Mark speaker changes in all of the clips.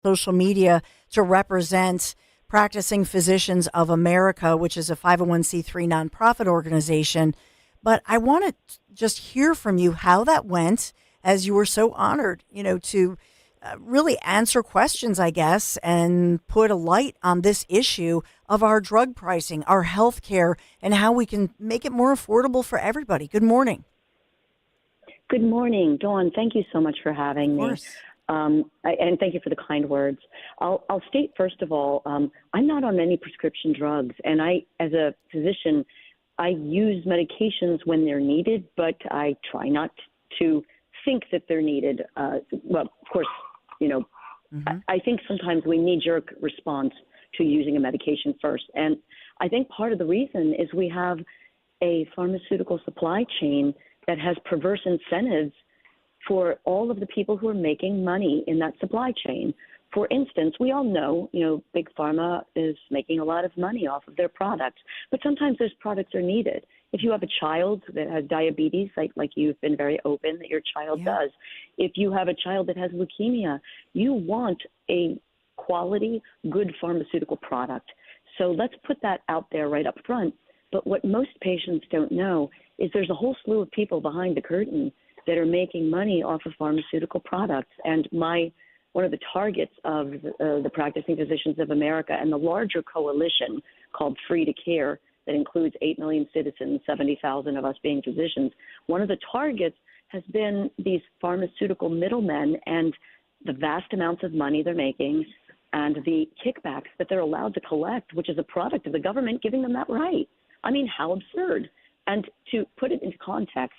Speaker 1: social media to represent Practicing Physicians of America, which is a 501c3 nonprofit organization. But I want to just hear from you how that went, as you were so honored, to really answer questions, I guess, and put a light on this issue of our drug pricing, our health care, and how we can make it more affordable for everybody. Good morning.
Speaker 2: Good morning, Dawn. Thank you so much for having me.
Speaker 1: Of course.
Speaker 2: And thank you for the kind words. I'll state, first of all, I'm not on any prescription drugs, and I, as a physician, I use medications when they're needed, but I try not to think that they're needed. Well, of course, I think sometimes we knee-jerk response to using a medication first. And I think part of the reason is we have a pharmaceutical supply chain that has perverse incentives for all of the people who are making money in that supply chain. For instance, we all know, Big Pharma is making a lot of money off of their products, but sometimes those products are needed. If you have a child that has diabetes, like you've been very open that your child does, if you have a child that has leukemia, you want a quality, good pharmaceutical product. So let's put that out there right up front. But what most patients don't know is there's a whole slew of people behind the curtain that are making money off of pharmaceutical products. And one of the targets of the Practicing Physicians of America and the larger coalition called Free to Care that includes 8 million citizens, 70,000 of us being physicians, one of the targets has been these pharmaceutical middlemen and the vast amounts of money they're making and the kickbacks that they're allowed to collect, which is a product of the government giving them that right. I mean, how absurd. And to put it into context,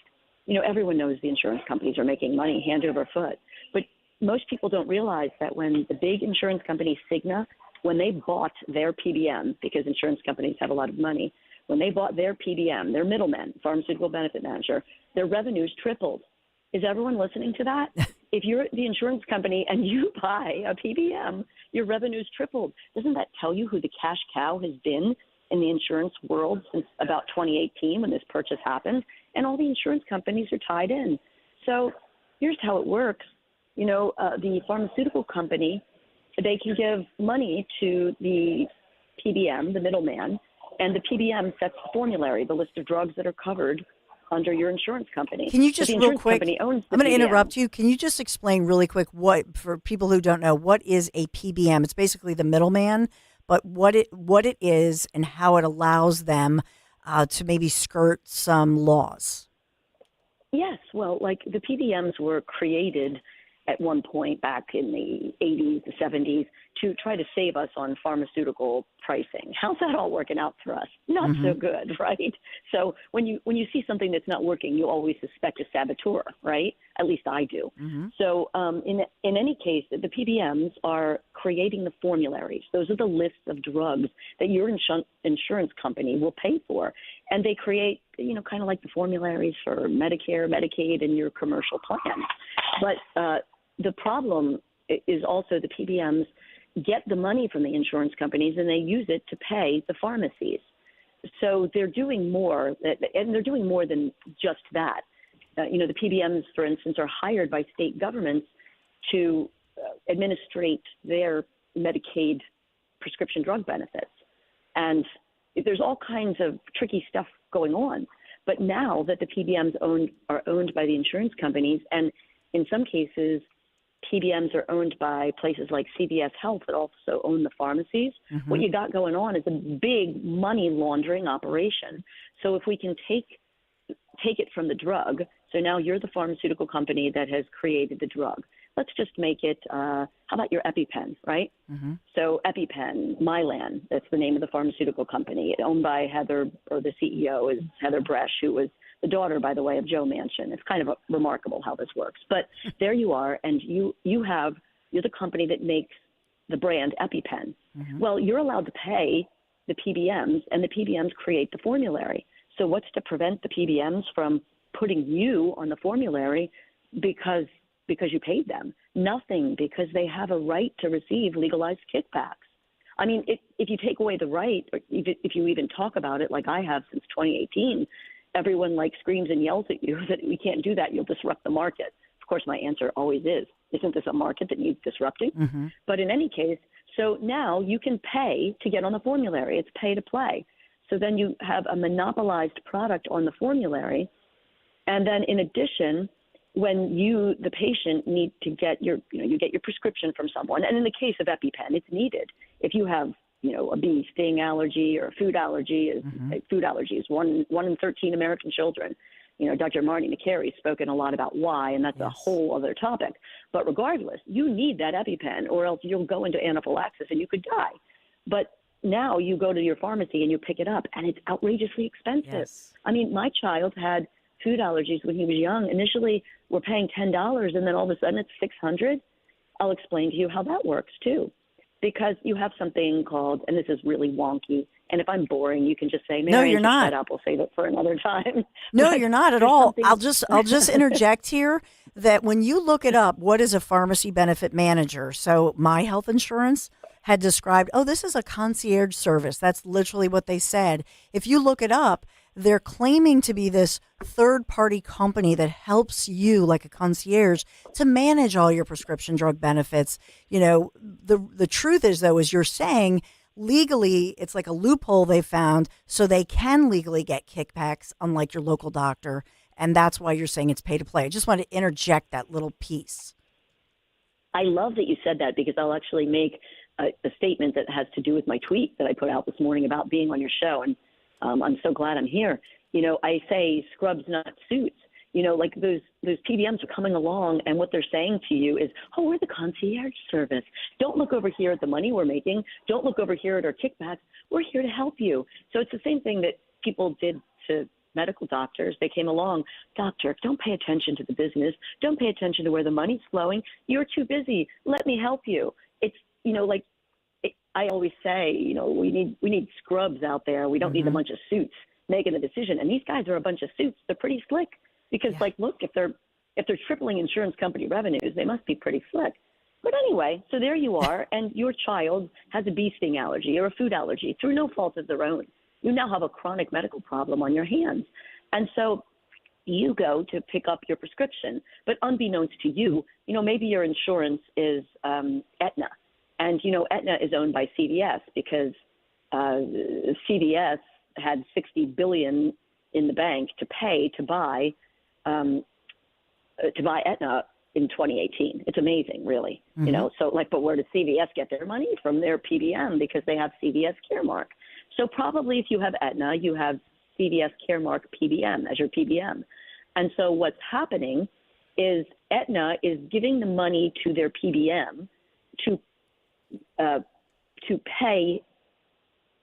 Speaker 2: everyone knows the insurance companies are making money hand over foot. But most people don't realize that when the big insurance company Cigna, when they bought their PBM, because insurance companies have a lot of money, when they bought their PBM, their middlemen, pharmaceutical benefit manager, their revenues tripled. Is everyone listening to that? If you're the insurance company and you buy a PBM, your revenues tripled. Doesn't that tell you who the cash cow has been in the insurance world since about 2018 when this purchase happened? And all the insurance companies are tied in. So here's how it works. The pharmaceutical company, they can give money to the PBM, the middleman, and the PBM sets the formulary, the list of drugs that are covered under your insurance company.
Speaker 1: Can you just real quick, I'm going to interrupt you. Can you just explain really quick for people who don't know, what is a PBM? It's basically the middleman, but what it is and how it allows them to maybe skirt some laws.
Speaker 2: Yes, well, like the PBMs were created at one point back in the 80s, the 70s, to try to save us on pharmaceutical pricing. How's that all working out for us? Not so good, right? So when you see something that's not working, you always suspect a saboteur, right? At least I do. So in any case, the PBMs are creating the formularies. Those are the lists of drugs that your insurance company will pay for. And they create, kind of like the formularies for Medicare, Medicaid, and your commercial plans. But the problem is also the PBMs get the money from the insurance companies and they use it to pay the pharmacies. So they're doing more, and they're doing more than just that. The PBMs, for instance, are hired by state governments to administrate their Medicaid prescription drug benefits. And there's all kinds of tricky stuff going on. But now that the PBMs are owned by the insurance companies, and in some cases, PBMs are owned by places like CVS Health that also own the pharmacies. What you got going on is a big money laundering operation. So if we can take it from the drug, so now you're the pharmaceutical company that has created the drug. Let's just make it, how about your EpiPen, right? So EpiPen, Mylan, that's the name of the pharmaceutical company, owned by Heather, or the CEO is Heather Bresch, who was the daughter, by the way, of Joe Manchin. It's kind of remarkable how this works. But there you are, and you're the company that makes the brand EpiPen. Well, you're allowed to pay the PBMs, and the PBMs create the formulary. So what's to prevent the PBMs from putting you on the formulary because you paid them? Nothing, because they have a right to receive legalized kickbacks. I mean, if you take away the right, or if you even talk about it like I have since 2018, everyone screams and yells at you that we can't do that. You'll disrupt the market. Of course, my answer always is, Isn't this a market that needs disrupting?
Speaker 1: Mm-hmm.
Speaker 2: But in any case, so now you can pay to get on the formulary. It's pay to play. So then you have a monopolized product on the formulary. And then in addition, when you, the patient, need to get your, you get your prescription from someone. And in the case of EpiPen, it's needed. If you have, a bee sting allergy or a food allergy, food allergy is one in 13 American children. Dr. Marty McCary's spoken a lot about why, and that's a whole other topic. But regardless, you need that EpiPen or else you'll go into anaphylaxis and you could die. But now you go to your pharmacy and you pick it up, and it's outrageously expensive.
Speaker 1: Yes.
Speaker 2: I mean, my child had food allergies when he was young. Initially, we're paying $10, and then all of a sudden it's $600. I'll explain to you how that works, too. Because you have something called, and this is really wonky, and if I'm boring, you can just say,
Speaker 1: no, you're not.
Speaker 2: Shut up. We'll save it for another time.
Speaker 1: No,
Speaker 2: But
Speaker 1: you're not at all.
Speaker 2: something-
Speaker 1: I'll just interject here that when you look it up, what is a pharmacy benefit manager? So my health insurance had described, this is a concierge service. That's literally what they said. If you look it up, they're claiming to be this third-party company that helps you, like a concierge, to manage all your prescription drug benefits. The truth is, though, as you're saying, legally, it's like a loophole they found, so they can legally get kickbacks, unlike your local doctor, and that's why you're saying it's pay to play. I just want to interject that little piece.
Speaker 2: I love that you said that, because I'll actually make a statement that has to do with my tweet that I put out this morning about being on your show, and I'm so glad I'm here. I say scrubs, not suits. Like those PBMs are coming along, and what they're saying to you is, we're the concierge service. Don't look over here at the money we're making. Don't look over here at our kickbacks. We're here to help you. So it's the same thing that people did to medical doctors. They came along, doctor, don't pay attention to the business. Don't pay attention to where the money's flowing. You're too busy. Let me help you. It's, I always say, we need scrubs out there. We don't need a bunch of suits making the decision. And these guys are a bunch of suits. They're pretty slick because, look, if they're tripling insurance company revenues, they must be pretty slick. But anyway, so there you are, and your child has a bee sting allergy or a food allergy through no fault of their own. You now have a chronic medical problem on your hands. And so you go to pick up your prescription, but unbeknownst to you, maybe your insurance is Aetna. And, Aetna is owned by CVS because CVS had $60 billion in the bank to pay to buy Aetna in 2018. It's amazing, really. So but where does CVS get their money? From their PBM, because they have CVS Caremark. So probably if you have Aetna, you have CVS Caremark PBM as your PBM. And so what's happening is Aetna is giving the money to their PBM to pay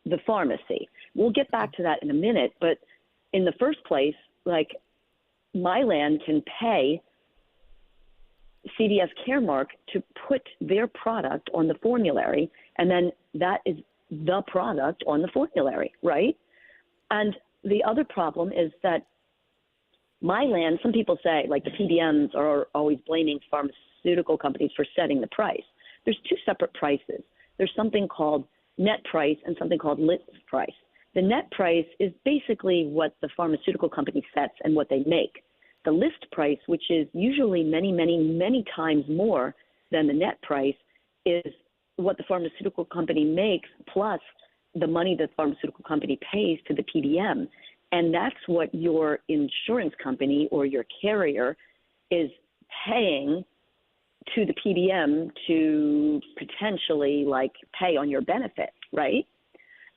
Speaker 2: the pharmacy. We'll get back to that in a minute, but in the first place, Mylan can pay CVS Caremark to put their product on the formulary, and then that is the product on the formulary, right? And the other problem is that Mylan, some people say, the PBMs are always blaming pharmaceutical companies for setting the price. There's two separate prices. There's something called net price and something called list price. The net price is basically what the pharmaceutical company sets and what they make. The list price, which is usually many, many, many times more than the net price, is what the pharmaceutical company makes plus the money that the pharmaceutical company pays to the PBM. And that's what your insurance company or your carrier is paying to the PBM to potentially pay on your benefit, right?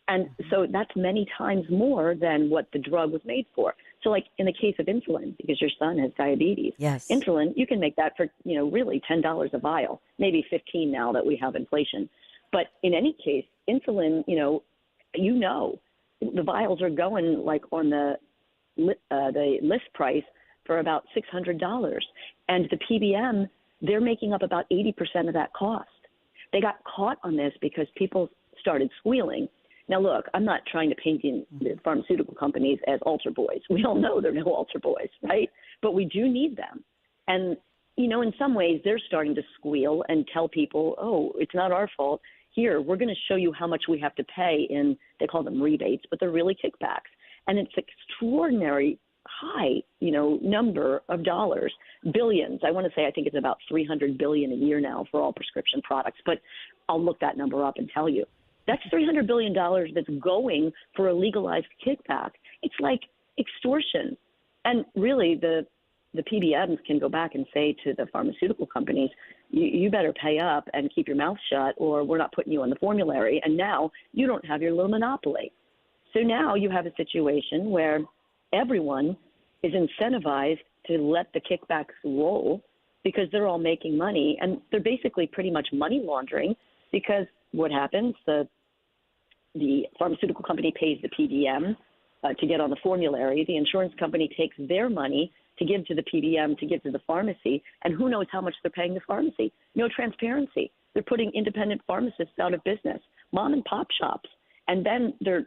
Speaker 2: And so that's many times more than what the drug was made for. So in the case of insulin, because your son has diabetes, insulin, you can make that for, really $10 a vial, maybe 15 now that we have inflation. But in any case, insulin, the vials are going on the list price for about $600. And the PBM, they're making up about 80% of that cost. They got caught on this because people started squealing. Now, look, I'm not trying to paint the pharmaceutical companies as altar boys. We all know they're no altar boys, right? But we do need them. And, in some ways, they're starting to squeal and tell people, it's not our fault. Here, we're going to show you how much we have to pay in, they call them rebates, but they're really kickbacks. And it's extraordinary high, number of dollars, billions. I want to say I think it's about 300 billion a year now for all prescription products, but I'll look that number up and tell you. That's $300 billion that's going for a legalized kickback. It's like extortion. And really, the PBMs can go back and say to the pharmaceutical companies, you better pay up and keep your mouth shut, or we're not putting you on the formulary. And now you don't have your little monopoly. So now you have a situation where everyone is incentivized to let the kickbacks roll because they're all making money. And they're basically pretty much money laundering, because what happens, the pharmaceutical company pays the PBM to get on the formulary. The insurance company takes their money to give to the PBM, to give to the pharmacy, and who knows how much they're paying the pharmacy. No transparency. They're putting independent pharmacists out of business, mom and pop shops. And then they're,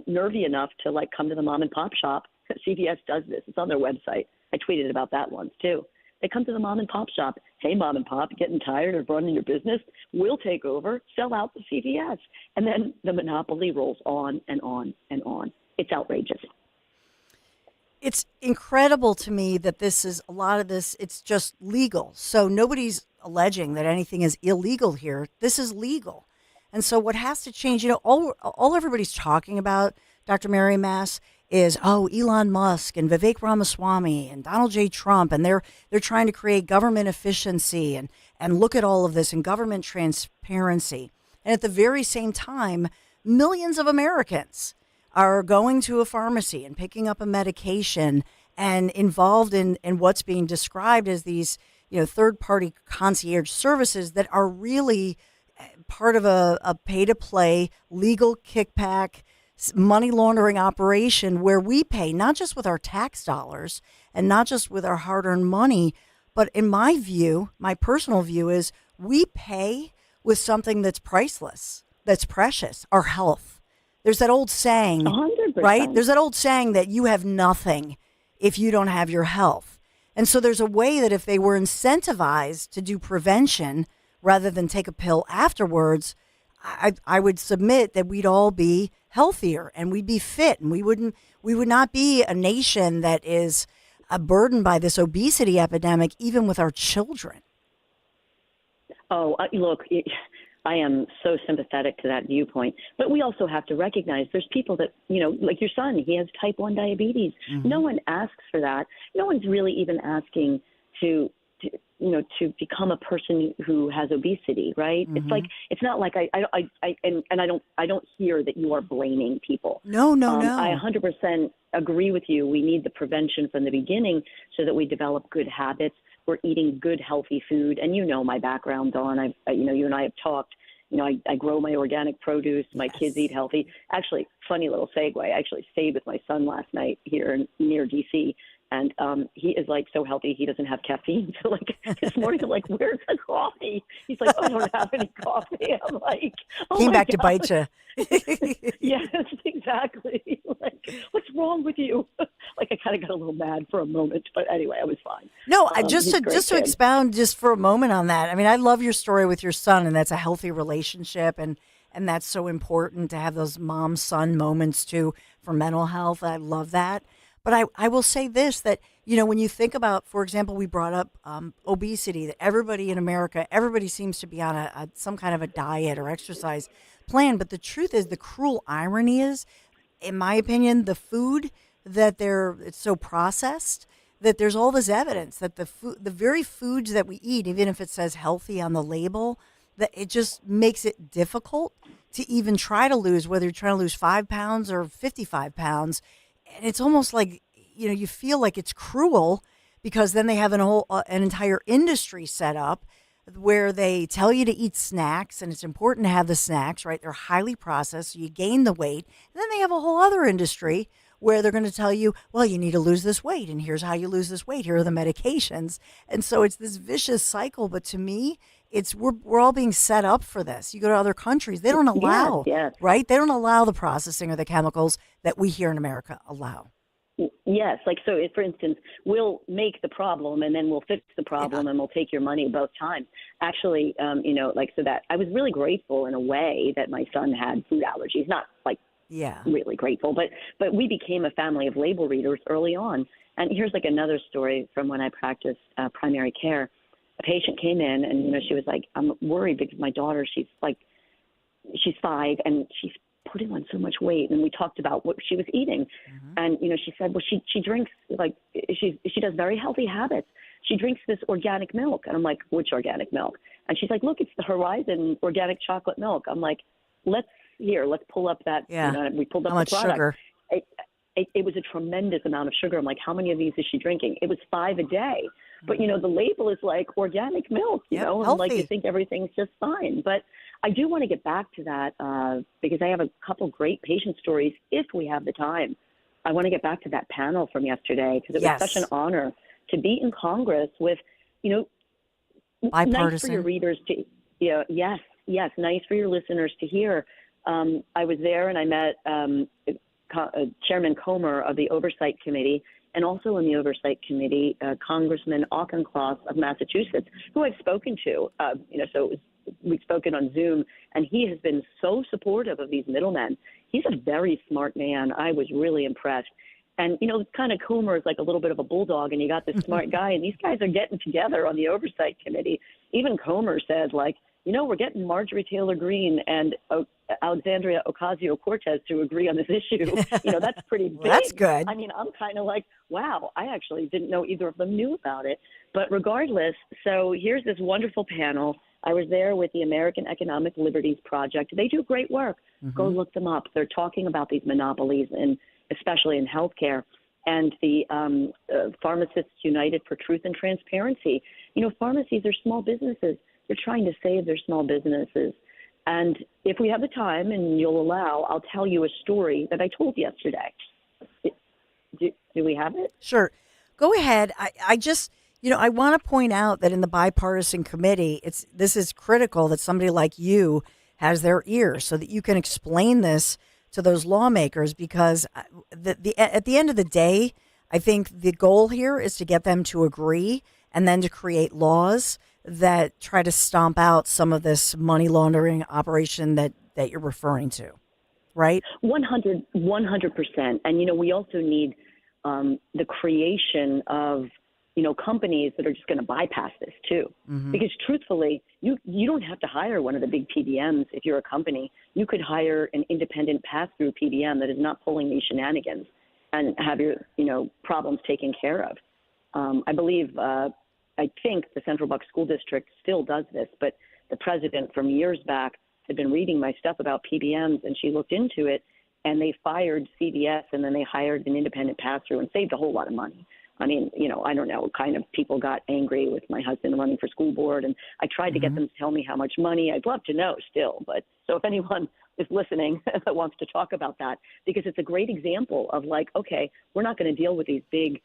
Speaker 2: nervy enough to come to the mom and pop shop. CVS does this. It's on their website. I tweeted about that once too. They come to the mom and pop shop. Hey, mom and pop, getting tired of running your business? We'll take over, sell out the CVS. And then the monopoly rolls on and on and on. It's outrageous.
Speaker 1: It's incredible to me that a lot of this, it's just legal. So nobody's alleging that anything is illegal here. This is legal. And so what has to change, all everybody's talking about, Dr. Mary Mass, is, Elon Musk and Vivek Ramaswamy and Donald J. Trump, and they're trying to create government efficiency and look at all of this and government transparency. And at the very same time, millions of Americans are going to a pharmacy and picking up a medication and involved in what's being described as these, third-party concierge services that are really part of a pay-to-play legal kickback money laundering operation where we pay not just with our tax dollars and not just with our hard-earned money, but in my view, my personal view is we pay with something that's priceless, that's precious, our health. There's that old saying,
Speaker 2: 100%.
Speaker 1: right? There's that old saying that you have nothing if you don't have your health. And so there's a way that if they were incentivized to do prevention rather than take a pill afterwards, I would submit that we'd all be healthier and we'd be fit, and we would not be a nation that is burdened by this obesity epidemic, even with our children.
Speaker 2: Oh, look, I am so sympathetic to that viewpoint. But we also have to recognize there's people that, like your son, he has type 1 diabetes. Mm-hmm. No one asks for that. No one's really even asking to become a person who has obesity, right? Mm-hmm. It's not like I don't hear that you are blaming people.
Speaker 1: No.
Speaker 2: I 100% agree with you. We need the prevention from the beginning so that we develop good habits. We're eating good, healthy food. And my background, Dawn. You and I have talked. I grow my organic produce. My kids eat healthy. Actually, funny little segue. I actually stayed with my son last night here near D.C., and he is so healthy, he doesn't have caffeine. So this morning, I'm like, where's the coffee? He's like, I don't have any coffee. I'm like,
Speaker 1: came back to bite you.
Speaker 2: Yes, exactly. What's wrong with you? I kind of got a little mad for a moment, but anyway, I was fine.
Speaker 1: No, just to expound just for a moment on that. I mean, I love your story with your son, and that's a healthy relationship, and that's so important to have those mom-son moments too for mental health. I love that. But I will say this, that, when you think about, for example, we brought up obesity, that everybody in America, everybody seems to be on some kind of a diet or exercise plan. But the truth is, the cruel irony is, in my opinion, the food that it's so processed that there's all this evidence that the very foods that we eat, even if it says healthy on the label, that it just makes it difficult to even try to lose, whether you're trying to lose 5 pounds or 55 pounds. And it's almost like, you feel like it's cruel, because then they have an entire industry set up where they tell you to eat snacks, and it's important to have the snacks, right? They're highly processed, so you gain the weight. And then they have a whole other industry where they're going to tell you, well, you need to lose this weight, and here's how you lose this weight. Here are the medications. And so it's this vicious cycle. But to me, we're all being set up for this. You go to other countries, they don't allow, right? They don't allow the processing or the chemicals that we here in America allow.
Speaker 2: Yes. So for instance, we'll make the problem and then we'll fix the problem and we'll take your money both times. Actually, so that I was really grateful in a way that my son had food allergies, not
Speaker 1: Yeah.
Speaker 2: really grateful. But we became a family of label readers early on. And here's like another story from when I practiced primary care. A patient came in and, she was like, I'm worried because my daughter, she's 5 and she's putting on so much weight. And we talked about what she was eating. And, she said, well, she drinks, like, she does very healthy habits. She drinks this organic milk. And I'm like, which organic milk? And she's like, look, it's the Horizon organic chocolate milk. I'm like, let's pull up that.
Speaker 1: Yeah.
Speaker 2: We pulled up
Speaker 1: How
Speaker 2: the
Speaker 1: much
Speaker 2: product.
Speaker 1: sugar?
Speaker 2: It was a tremendous amount of sugar. I'm like, how many of these is she drinking? It was 5 a day. But, the label is like organic milk, and like you think everything's just fine. But I do want to get back to that because I have a couple great patient stories if we have the time. I want to get back to that panel from yesterday because it was such an honor to be in Congress with,
Speaker 1: bipartisan.
Speaker 2: Nice for your readers to, yes, nice for your listeners to hear. I was there and I met Chairman Comer of the Oversight Committee, and also in the Oversight Committee, Congressman Auchincloss of Massachusetts, who I've spoken to. We've spoken on Zoom, and he has been so supportive of these middlemen. He's a very smart man. I was really impressed. And, kind of Comer is like a little bit of a bulldog, and you got this smart guy, and these guys are getting together on the Oversight Committee. Even Comer said, like, we're getting Marjorie Taylor Greene and Alexandria Ocasio-Cortez to agree on this issue. That's pretty big.
Speaker 1: Well, that's good.
Speaker 2: I mean, I'm kind of like, wow, I actually didn't know either of them knew about it. But regardless, so here's this wonderful panel. I was there with the American Economic Liberties Project. They do great work. Go look them up. They're talking about these monopolies, and especially in healthcare. And the Pharmacists United for Truth and Transparency. Pharmacies are small businesses. They're trying to save their small businesses. And if we have the time and you'll allow, I'll tell you a story that I told yesterday. Do we have it?
Speaker 1: Sure. Go ahead. I just, I want to point out that in the bipartisan committee, this is critical that somebody like you has their ear so that you can explain this to those lawmakers, because at the end of the day, I think the goal here is to get them to agree and then to create laws that try to stomp out some of this money laundering operation that you're referring to, right?
Speaker 2: 100%. And, we also need the creation of, companies that are just going to bypass this too. Because truthfully, you don't have to hire one of the big PBMs if you're a company. You could hire an independent pass-through PBM that is not pulling these shenanigans and have your, problems taken care of. I think the Central Bucks School District still does this, but the president from years back had been reading my stuff about PBMs, and she looked into it, and they fired CVS, and then they hired an independent pass-through and saved a whole lot of money. I mean, I don't know, kind of people got angry with my husband running for school board, and I tried to get them to tell me how much money. I'd love to know still, but so if anyone is listening that wants to talk about that, because it's a great example of like, okay, we're not going to deal with these big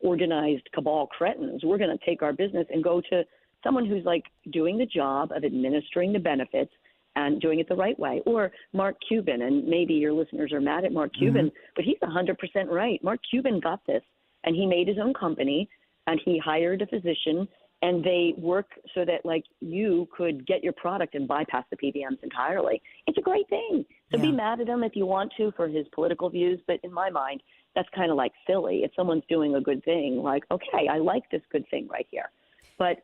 Speaker 2: organized cabal cretins. We're going to take our business and go to someone who's like doing the job of administering the benefits and doing it the right way. Or Mark Cuban, and maybe your listeners are mad at Mark Cuban, but he's 100% right. Mark Cuban got this, and he made his own company, and he hired a physician, and they work so that like you could get your product and bypass the PBMs entirely. It's a great thing. So be mad at him if you want to for his political views, but in my mind, that's kind of like silly. If someone's doing a good thing, like, okay, I like this good thing right here. But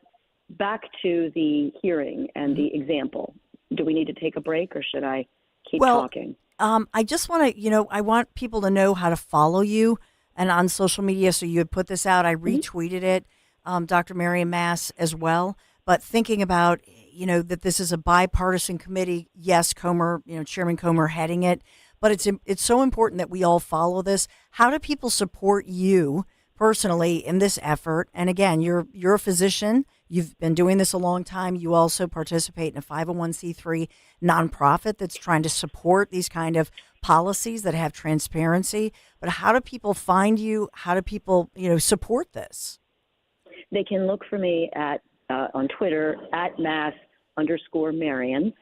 Speaker 2: back to the hearing and the example. Do we need to take a break, or should I keep talking?
Speaker 1: I just want to, I want people to know how to follow you and on social media. So you had put this out. I retweeted it, Dr. Marian Mass as well. But thinking about, that this is a bipartisan committee. Yes, Comer, Chairman Comer heading it. But it's so important that we all follow this. How do people support you personally in this effort? And again, you're a physician. You've been doing this a long time. You also participate in a 501c3 nonprofit that's trying to support these kind of policies that have transparency. But how do people find you? How do people, support this?
Speaker 2: They can look for me on Twitter at @mass_Marian.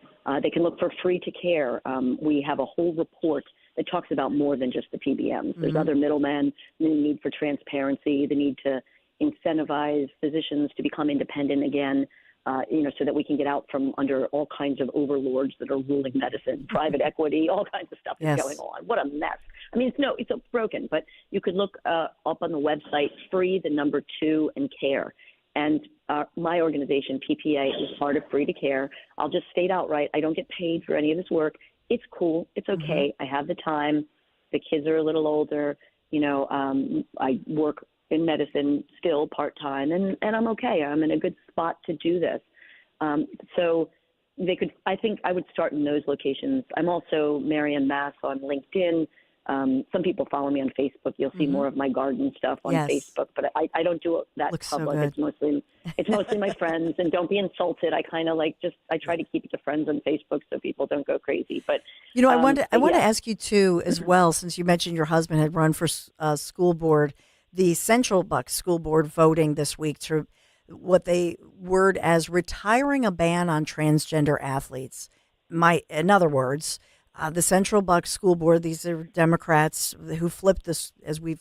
Speaker 2: They can look for Free to Care. We have a whole report that talks about more than just the PBMs. There's other middlemen, the need for transparency, the need to incentivize physicians to become independent again. so that we can get out from under all kinds of overlords that are ruling medicine, private equity, all kinds of stuff is going on. What a mess. I mean, it's broken, but you could look up on the website, free, the number 2, and care. And my organization, PPA, is part of Free to Care. I'll just state outright, I don't get paid for any of this work. It's cool. It's okay. I have the time. The kids are a little older. I work in medicine still part-time, and I'm okay. I'm in a good spot to do this. So I think I would start in those locations. I'm also Marianne Mass on LinkedIn. Some people follow me on Facebook. You'll see more of my garden stuff on Facebook, but I don't do that
Speaker 1: Looks
Speaker 2: public.
Speaker 1: So
Speaker 2: It's mostly my friends, and don't be insulted. I kind of I try to keep it to friends on Facebook so people don't go crazy. But
Speaker 1: I want to ask you too as well, since you mentioned your husband had run for school board, the Central Bucks School Board voting this week to what they word as retiring a ban on transgender athletes. In other words, the Central Bucks School Board, these are Democrats who flipped this,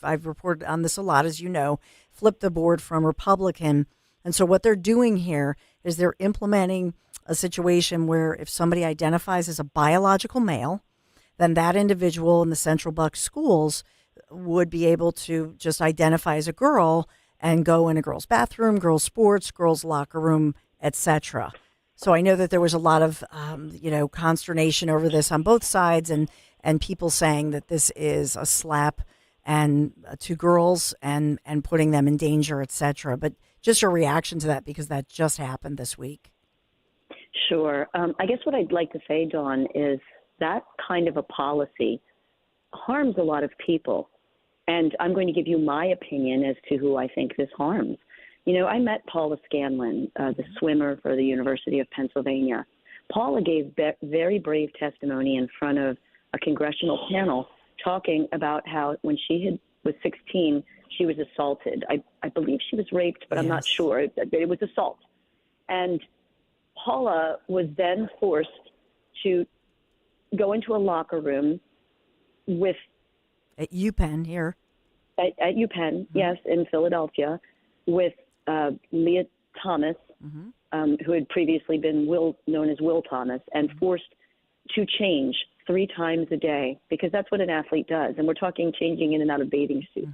Speaker 1: I've reported on this a lot, as you know, flipped the board from Republican. And so what they're doing here is they're implementing a situation where if somebody identifies as a biological male, then that individual in the Central Bucks schools would be able to just identify as a girl and go in a girl's bathroom, girls' sports, girls' locker room, etc. So I know that there was a lot of, consternation over this on both sides, and people saying that this is a slap and to girls and putting them in danger, etc. But just your reaction to that, because that just happened this week.
Speaker 2: Sure. I guess what I'd like to say, Dawn, is that kind of a policy harms a lot of people. And I'm going to give you my opinion as to who I think this harms. I met Paula Scanlon, the swimmer for the University of Pennsylvania. Paula gave very brave testimony in front of a congressional panel talking about how when she was 16, she was assaulted. I believe she was raped, but I'm not sure. It was assault. And Paula was then forced to go into a locker room with...
Speaker 1: At UPenn here.
Speaker 2: At UPenn, yes, in Philadelphia, with Leah Thomas, who had previously been known as Will Thomas, and forced to change 3 times a day, because that's what an athlete does. And we're talking changing in and out of bathing suits.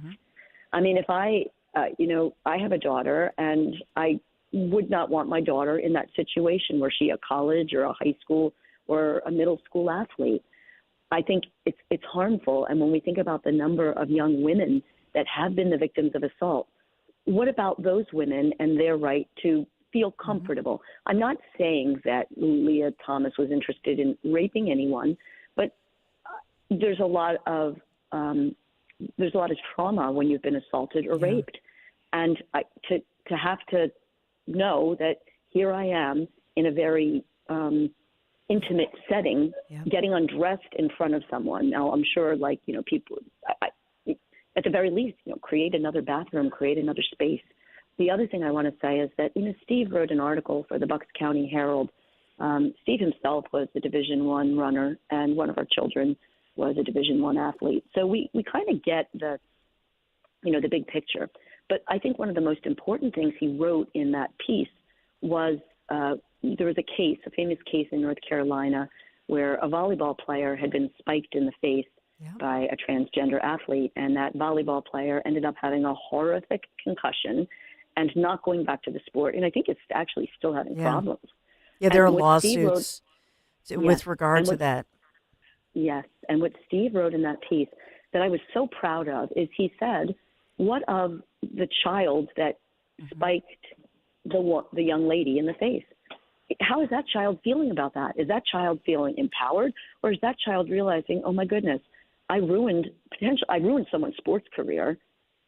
Speaker 2: I mean, if I have a daughter, and I would not want my daughter in that situation where she a college or a high school or a middle school athlete. I think it's harmful. And when we think about the number of young women that have been the victims of assault, what about those women and their right to feel comfortable? I'm not saying that Leah Thomas was interested in raping anyone, but there's a lot of trauma when you've been assaulted or raped, and to have to know that here I am in a very intimate setting, getting undressed in front of someone. Now, I'm sure, people, at the very least, create another bathroom, create another space. The other thing I want to say is that, Steve wrote an article for the Bucks County Herald. Steve himself was a Division I runner, and one of our children was a Division I athlete. So we kind of get the big picture. But I think one of the most important things he wrote in that piece was there was a famous case in North Carolina, where a volleyball player had been spiked in the face by a transgender athlete, and that volleyball player ended up having a horrific concussion and not going back to the sport. And I think it's actually still having problems.
Speaker 1: Yeah, there are lawsuits with regard to that.
Speaker 2: Yes, and what Steve wrote in that piece that I was so proud of is he said, what of the child that spiked the young lady in the face? How is that child feeling about that? Is that child feeling empowered, or is that child realizing, oh my goodness, I ruined someone's sports career.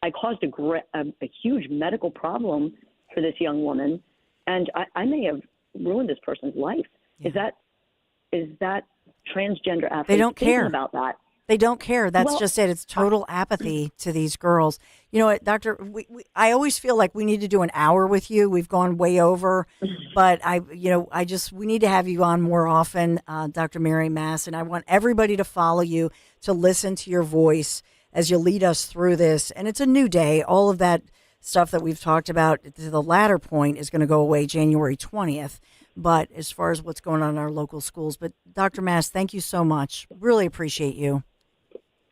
Speaker 2: I caused a huge medical problem for this young woman, and I may have ruined this person's life. Is that transgender athlete
Speaker 1: they don't care
Speaker 2: about that?
Speaker 1: They don't care. That's just it. It's total apathy to these girls. You know what, Doctor, I always feel like we need to do an hour with you. We've gone way over, but we need to have you on more often, Dr. Mary Mass, and I want everybody to follow you, to listen to your voice as you lead us through this. And it's a new day. All of that stuff that we've talked about to the latter point is going to go away January 20th. But as far as what's going on in our local schools. But Dr. Mass, thank you so much. Really appreciate you.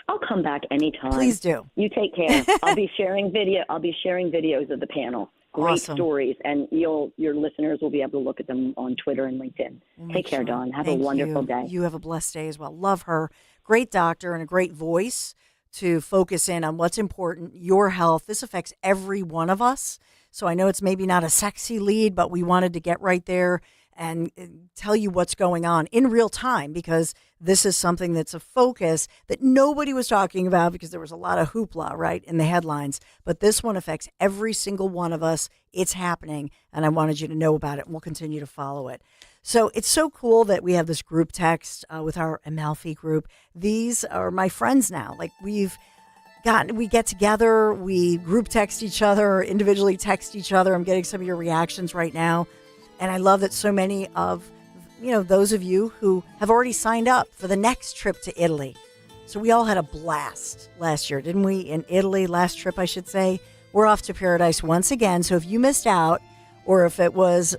Speaker 2: I'll come back anytime.
Speaker 1: Please do.
Speaker 2: You take care. I'll be sharing videos of the panel. Great
Speaker 1: Awesome.
Speaker 2: stories, and your listeners will be able to look at them on Twitter and LinkedIn. Take care, Dawn. Have a wonderful day.
Speaker 1: You have a blessed day as well. Love her. Great doctor and a great voice to focus in on what's important, your health. This affects every one of us. So I know it's maybe not a sexy lead, but we wanted to get right there and tell you what's going on in real time, because this is something that's a focus that nobody was talking about because there was a lot of hoopla, right, in the headlines. But this one affects every single one of us. It's happening, and I wanted you to know about it, and we'll continue to follow it. So it's so cool that we have this group text with our Amalfi group. These are my friends now. Like we get together, we group text each other, individually text each other. I'm getting some of your reactions right now. And I love that so many of, those of you who have already signed up for the next trip to Italy. So we all had a blast last year, didn't we? In Italy, last trip, I should say. We're off to paradise once again. So if you missed out, or if it was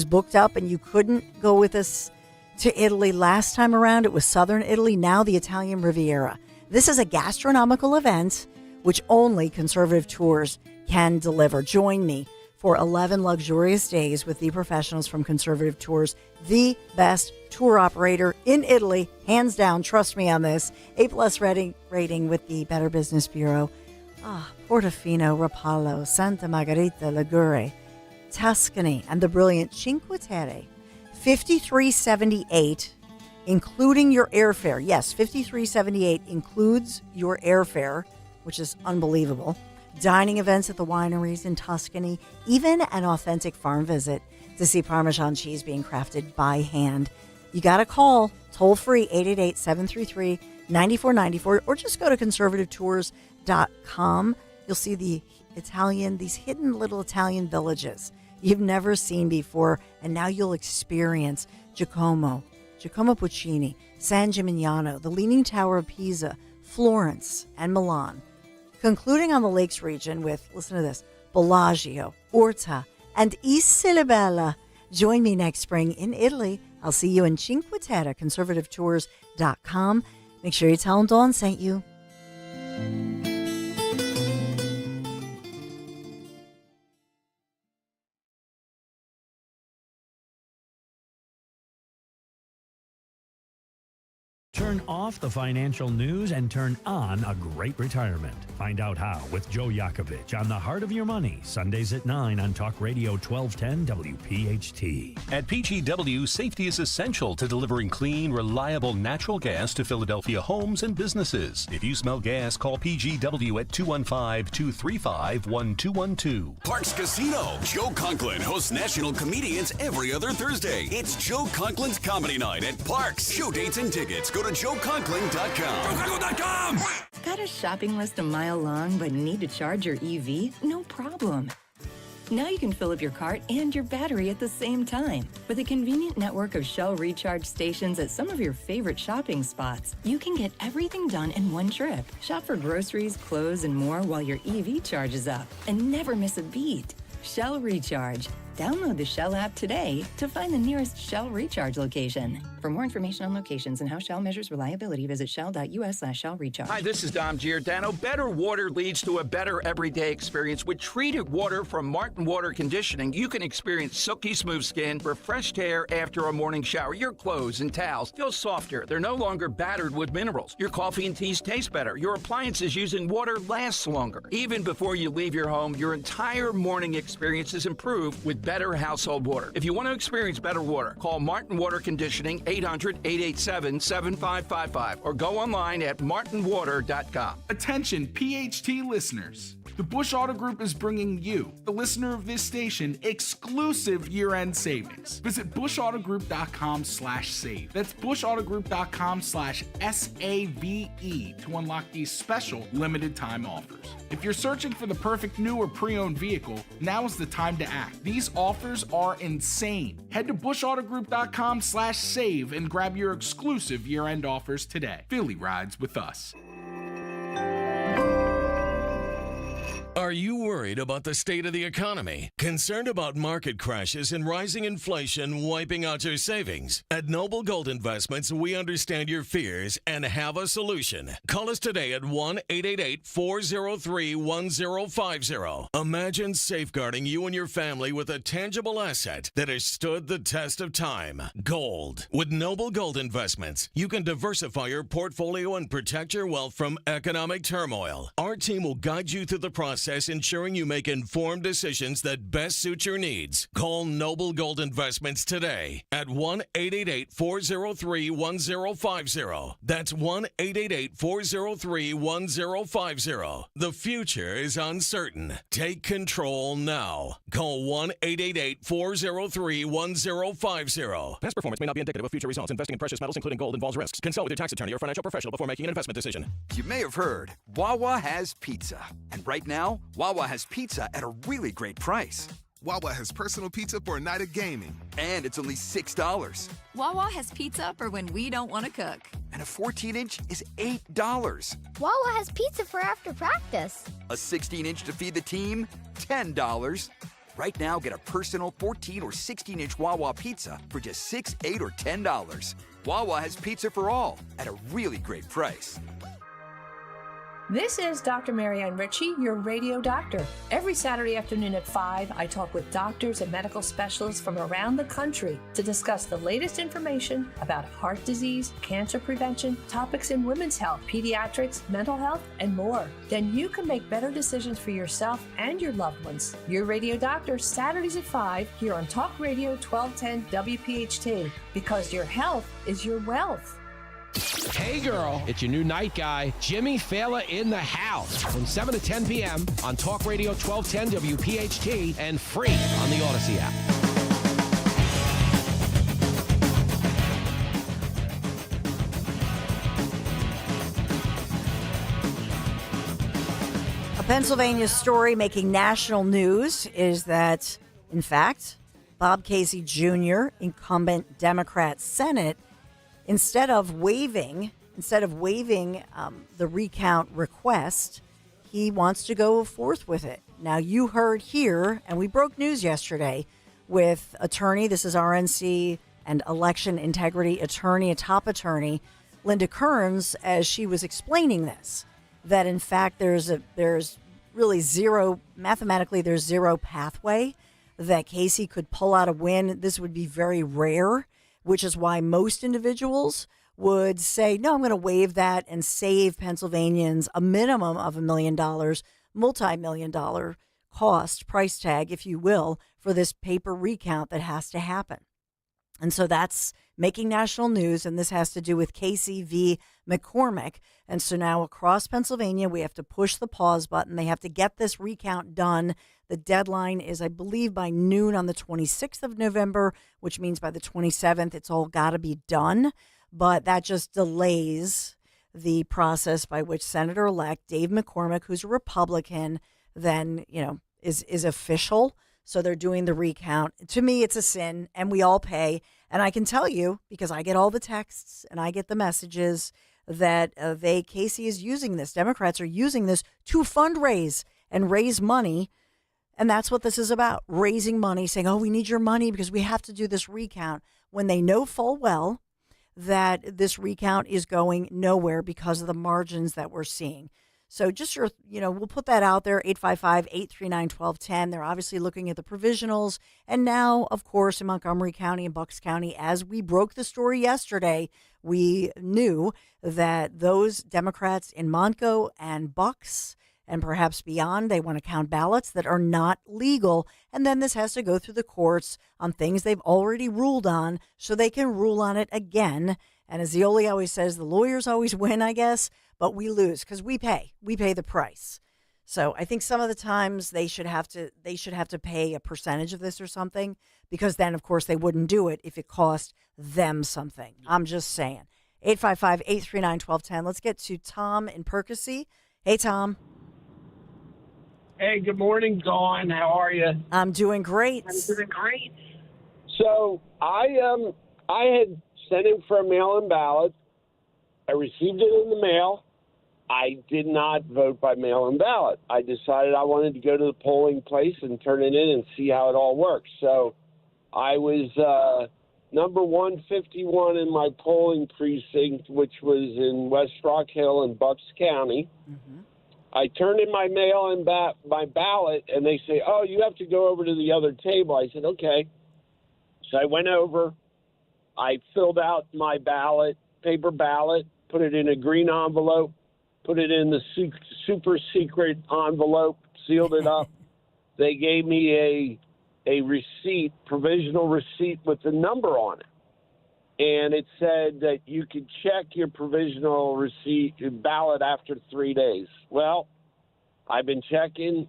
Speaker 1: booked up and you couldn't go with us to Italy last time around, it was southern Italy, now the Italian Riviera. This is a gastronomical event which only Conservative Tours can deliver. Join me for 11 luxurious days with the professionals from Conservative Tours, the best tour operator in Italy, hands down. Trust me on this. A+ rating with the Better Business Bureau. Portofino, Rapallo, Santa Margherita, Ligure, Tuscany, and the brilliant Cinque Terre. $53.78, including your airfare. Yes, $53.78 includes your airfare, which is unbelievable. Dining events at the wineries in Tuscany, even an authentic farm visit to see Parmesan cheese being crafted by hand. You got to call toll free 888-733-9494, or just go to conservativetours.com. You'll see these hidden little Italian villages you've never seen before, and now you'll experience Giacomo Puccini, San Gimignano, the Leaning Tower of Pisa, Florence, and Milan. Concluding on the Lakes region with, listen to this, Bellagio, Orta, and Isola Bella. Join me next spring in Italy. I'll see you in Cinque Terre, conservativetours.com. Make sure you tell them Dawn sent you.
Speaker 3: Turn off the financial news and turn on a great retirement. Find out how with Joe Yakovich on The Heart of Your Money, Sundays at 9 on Talk Radio 1210 WPHT.
Speaker 4: At PGW, safety is essential to delivering clean, reliable natural gas to Philadelphia homes and businesses. If you smell gas, call PGW at 215-235-1212.
Speaker 5: Parks Casino. Joe Conklin hosts national comedians every other Thursday. It's Joe Conklin's Comedy Night at Parks. Show dates and tickets. Go to JoeConklin.com. JoeConklin.com!
Speaker 6: Got a shopping list a mile long but need to charge your EV? No problem. Now you can fill up your cart and your battery at the same time. With a convenient network of Shell recharge stations at some of your favorite shopping spots, you can get everything done in one trip. Shop for groceries, clothes, and more while your EV charges up. And never miss a beat. Shell Recharge. Download the Shell app today to find the nearest Shell Recharge location. For more information on locations and how Shell measures reliability, visit shell.us/shellrecharge.
Speaker 7: Hi, this is Dom Giordano. Better water leads to a better everyday experience. With treated water from Martin Water Conditioning, you can experience silky smooth skin, refreshed hair after a morning shower. Your clothes and towels feel softer. They're no longer battered with minerals. Your coffee and teas taste better. Your appliances using water lasts longer. Even before you leave your home, your entire morning experience is improved with better household water. If you want to experience better water, call Martin Water Conditioning 800-887-7555 or go online at martinwater.com.
Speaker 8: Attention PHT listeners. The Bush Auto Group is bringing you, the listener of this station, exclusive year-end savings. Visit bushautogroup.com/save. That's bushautogroup.com/SAVE to unlock these special limited time offers. If you're searching for the perfect new or pre-owned vehicle, now is the time to act. These offers are insane. Head to bushautogroup.com/save and grab your exclusive year-end offers today. Philly rides with us.
Speaker 5: Are
Speaker 9: Are you worried about the state of the economy? Concerned about market crashes and rising inflation wiping out your savings? At Noble Gold Investments, we understand your fears and have a solution. Call us today at 1-888-403-1050. Imagine safeguarding you and your family with a tangible asset that has stood the test of time. Gold. With Noble Gold Investments, you can diversify your portfolio and protect your wealth from economic turmoil. Our team will guide you through the process, ensuring you make informed decisions that best suit your needs. Call Noble Gold Investments today at 1-888-403-1050. That's 1-888-403-1050. The future is uncertain. Take control now. Call 1-888-403-1050.
Speaker 10: Past performance may not be indicative of future results. Investing in precious metals, including gold, involves risks. Consult with your tax attorney or financial professional before making an investment decision.
Speaker 11: You may have heard, Wawa has pizza. And right now, Wawa has pizza at a really great price.
Speaker 12: Wawa has personal pizza for a night of gaming.
Speaker 11: And it's only $6.
Speaker 13: Wawa has pizza for when we don't want to cook.
Speaker 11: And a 14-inch is $8.
Speaker 14: Wawa has pizza for after practice.
Speaker 11: A 16-inch to feed the team, $10. Right now, get a personal 14 or 16-inch Wawa pizza for just $6, $8, or $10. Wawa has pizza for all at a really great price.
Speaker 15: This is Dr. Marianne Ritchie, your radio doctor. Every Saturday afternoon at 5, I talk with doctors and medical specialists from around the country to discuss the latest information about heart disease, cancer prevention, topics in women's health, pediatrics, mental health, and more. Then you can make better decisions for yourself and your loved ones. Your radio doctor, Saturdays at 5, here on Talk Radio 1210 WPHT, because your health is your wealth.
Speaker 16: Hey girl, it's your new night guy, Jimmy Fallon in the house from 7 to 10 p.m. on Talk Radio 1210 WPHT and free on the Odyssey app.
Speaker 1: A Pennsylvania story making national news is that, in fact, Bob Casey Jr., incumbent Democrat Senate, Instead of waiving the recount request, he wants to go forth with it. Now, you heard here, and we broke news yesterday with attorney, this is RNC and election integrity attorney, a top attorney, Linda Kearns, as she was explaining this, that in fact there's really zero pathway that Casey could pull out a win. This would be very rare, which is why most individuals would say, no, I'm going to waive that and save Pennsylvanians a minimum of $1 million, multi-million-dollar cost, price tag, if you will, for this paper recount that has to happen. And so that's making national news, and this has to do with Casey v. McCormick. And so now across Pennsylvania, we have to push the pause button. They have to get this recount done. The deadline is, I believe, by noon on the 26th of November, which means by the 27th, it's all got to be done. But that just delays the process by which Senator-elect Dave McCormick, who's a Republican, then, is official. So they're doing the recount. To me, it's a sin, and we all pay. And I can tell you, because I get all the texts and I get the messages, that Casey is using this. Democrats are using this to fundraise and raise money. And that's what this is about, raising money, saying, oh, we need your money because we have to do this recount, when they know full well that this recount is going nowhere because of the margins that we're seeing. So just we'll put that out there, 855-839-1210. They're obviously looking at the provisionals. And now, of course, in Montgomery County and Bucks County, as we broke the story yesterday, we knew that those Democrats in Montgo and Bucks and perhaps beyond, they want to count ballots that are not legal. And then this has to go through the courts on things they've already ruled on so they can rule on it again. And as Zioli always says, the lawyers always win, I guess, but we lose because we pay the price. So I think some of the times they should have to pay a percentage of this or something, because then, of course, they wouldn't do it if it cost them something. I'm just saying. 855-839-1210. Let's get to Tom in Percy. Hey, Tom.
Speaker 17: Hey, good morning, Dawn. How are you?
Speaker 1: I'm doing great.
Speaker 17: So I had sent in for a mail-in ballot. I received it in the mail. I did not vote by mail-in ballot. I decided I wanted to go to the polling place and turn it in and see how it all works. So I was number 151 in my polling precinct, which was in West Rock Hill in Bucks County. Mm-hmm. I turned in my mail-in my ballot, and they say, oh, you have to go over to the other table. I said, okay. So I went over. I filled out my ballot, paper ballot, put it in a green envelope, put it in the super secret envelope, sealed it up. They gave me a receipt, provisional receipt with the number on it. And it said that you could check your provisional receipt, your ballot after 3 days. Well, I've been checking.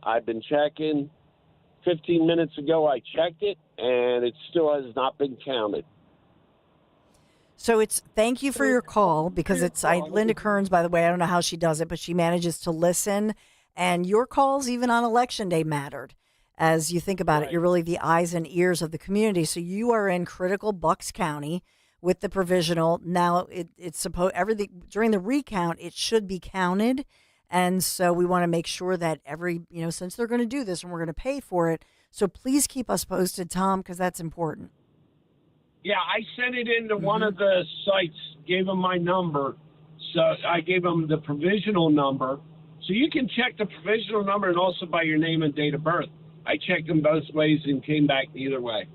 Speaker 17: 15 minutes ago, I checked it, and it still has not been counted.
Speaker 1: So thank you for your call, because Linda Kearns, by the way, I don't know how she does it, but she manages to listen. And your calls, even on Election Day, mattered. As you think about it, you're really the eyes and ears of the community. So you are in critical Bucks County with the provisional. Now it's supposed everything during the recount, it should be counted. And so we want to make sure that since they're going to do this and we're going to pay for it. So please keep us posted, Tom, because that's important.
Speaker 17: Yeah, I sent it into one of the sites, gave them my number. So I gave them the provisional number. So you can check the provisional number and also by your name and date of birth. I checked them both ways and came back either way.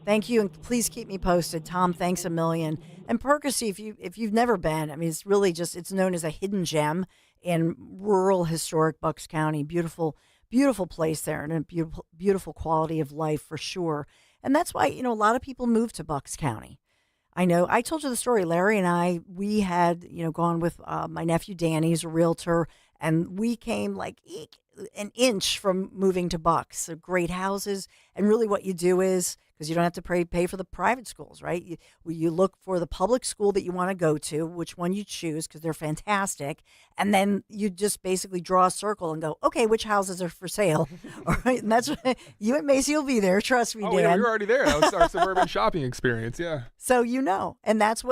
Speaker 1: Thank you, and please keep me posted. Tom, thanks a million. And Percy, if you've never been, I mean, it's really it's known as a hidden gem in rural, historic Bucks County. Beautiful, beautiful place there, and a beautiful, beautiful quality of life for sure. And that's why, a lot of people move to Bucks County. I know I told you the story. Larry and we had, gone with my nephew Danny, who's a realtor, and we came like an inch from moving to Bucks. So great houses. And really what you do is, because you don't have to pay for the private schools, right? You look for the public school that you want to go to, which one you choose, because they're fantastic. And then you just basically draw a circle and go, okay, which houses are for sale? All right. And that's you and Macy will be there. Trust me, Dan.
Speaker 18: Oh, yeah, you're already there. That was our suburban shopping experience. Yeah.
Speaker 1: So, and that's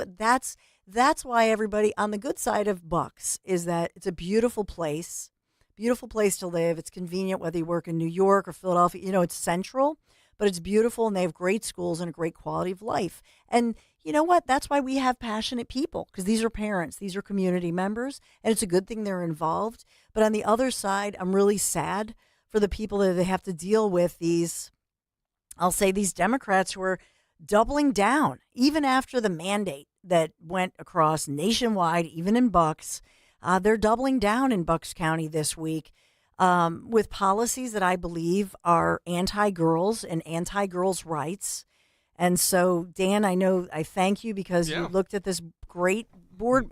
Speaker 1: why everybody on the good side of Bucks is that it's a beautiful place to live. It's convenient whether you work in New York or Philadelphia. It's central, but it's beautiful, and they have great schools and a great quality of life. And you know what? That's why we have passionate people, because these are parents, these are community members, and it's a good thing they're involved. But on the other side, I'm really sad for the people that they have to deal with these Democrats who are doubling down, even after the mandate that went across nationwide, even in Bucks. They're doubling down in Bucks County this week with policies that I believe are anti-girls and anti-girls' rights. And so, Dan, I thank you because you looked at this great board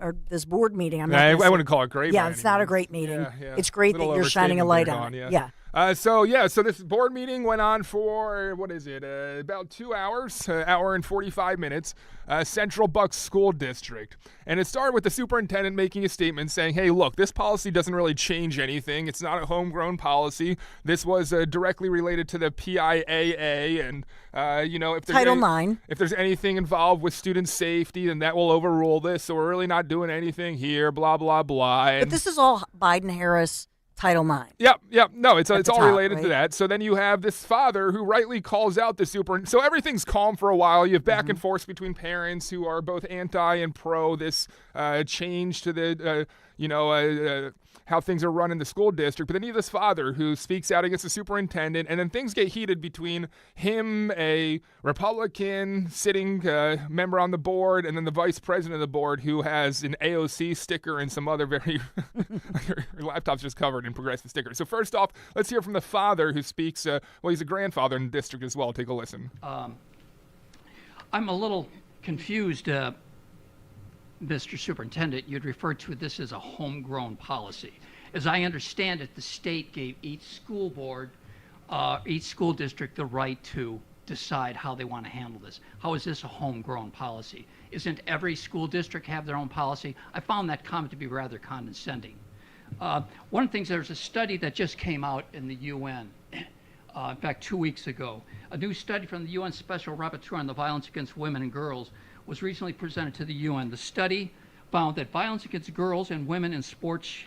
Speaker 1: meeting.
Speaker 18: I wouldn't call it great.
Speaker 1: Yeah, it's not a great meeting.
Speaker 18: Yeah.
Speaker 1: It's great that you're shining a light on it. Yeah.
Speaker 18: So this board meeting went on for, about 2 hours, hour and 45 minutes, Central Bucks School District. And it started with the superintendent making a statement saying, hey, look, this policy doesn't really change anything. It's not a homegrown policy. This was directly related to the PIAA. And, if there's
Speaker 1: Title IX.
Speaker 18: If there's anything involved with student safety, then that will overrule this. So we're really not doing anything here, blah, blah, blah.
Speaker 1: But this is all Biden-Harris Title IX.
Speaker 18: Yep. No, it's all
Speaker 1: top,
Speaker 18: related
Speaker 1: right?
Speaker 18: to that. So then you have this father who rightly calls out the so everything's calm for a while. You have back and forth between parents who are both anti and pro this change to the, how things are run in the school district. But then you have this father who speaks out against the superintendent, and then things get heated between him, a Republican sitting member on the board, and then the vice president of the board who has an AOC sticker and some other very your laptop's just covered in progressive stickers. So first off, let's hear from the father who speaks. He's a grandfather in the district as well. Take a listen.
Speaker 19: I'm a little confused. Mr. Superintendent, you'd referred to this as a homegrown policy. As I understand it, the state gave each school board, each school district the right to decide how they want to handle this. How is this a homegrown policy? Isn't every school district have their own policy? I found that comment to be rather condescending. One of the things, there's a study that just came out in the UN, in fact, 2 weeks ago. A new study from the UN Special Rapporteur on the Violence Against Women and Girls was recently presented to the UN. The study found that violence against girls and women in sports,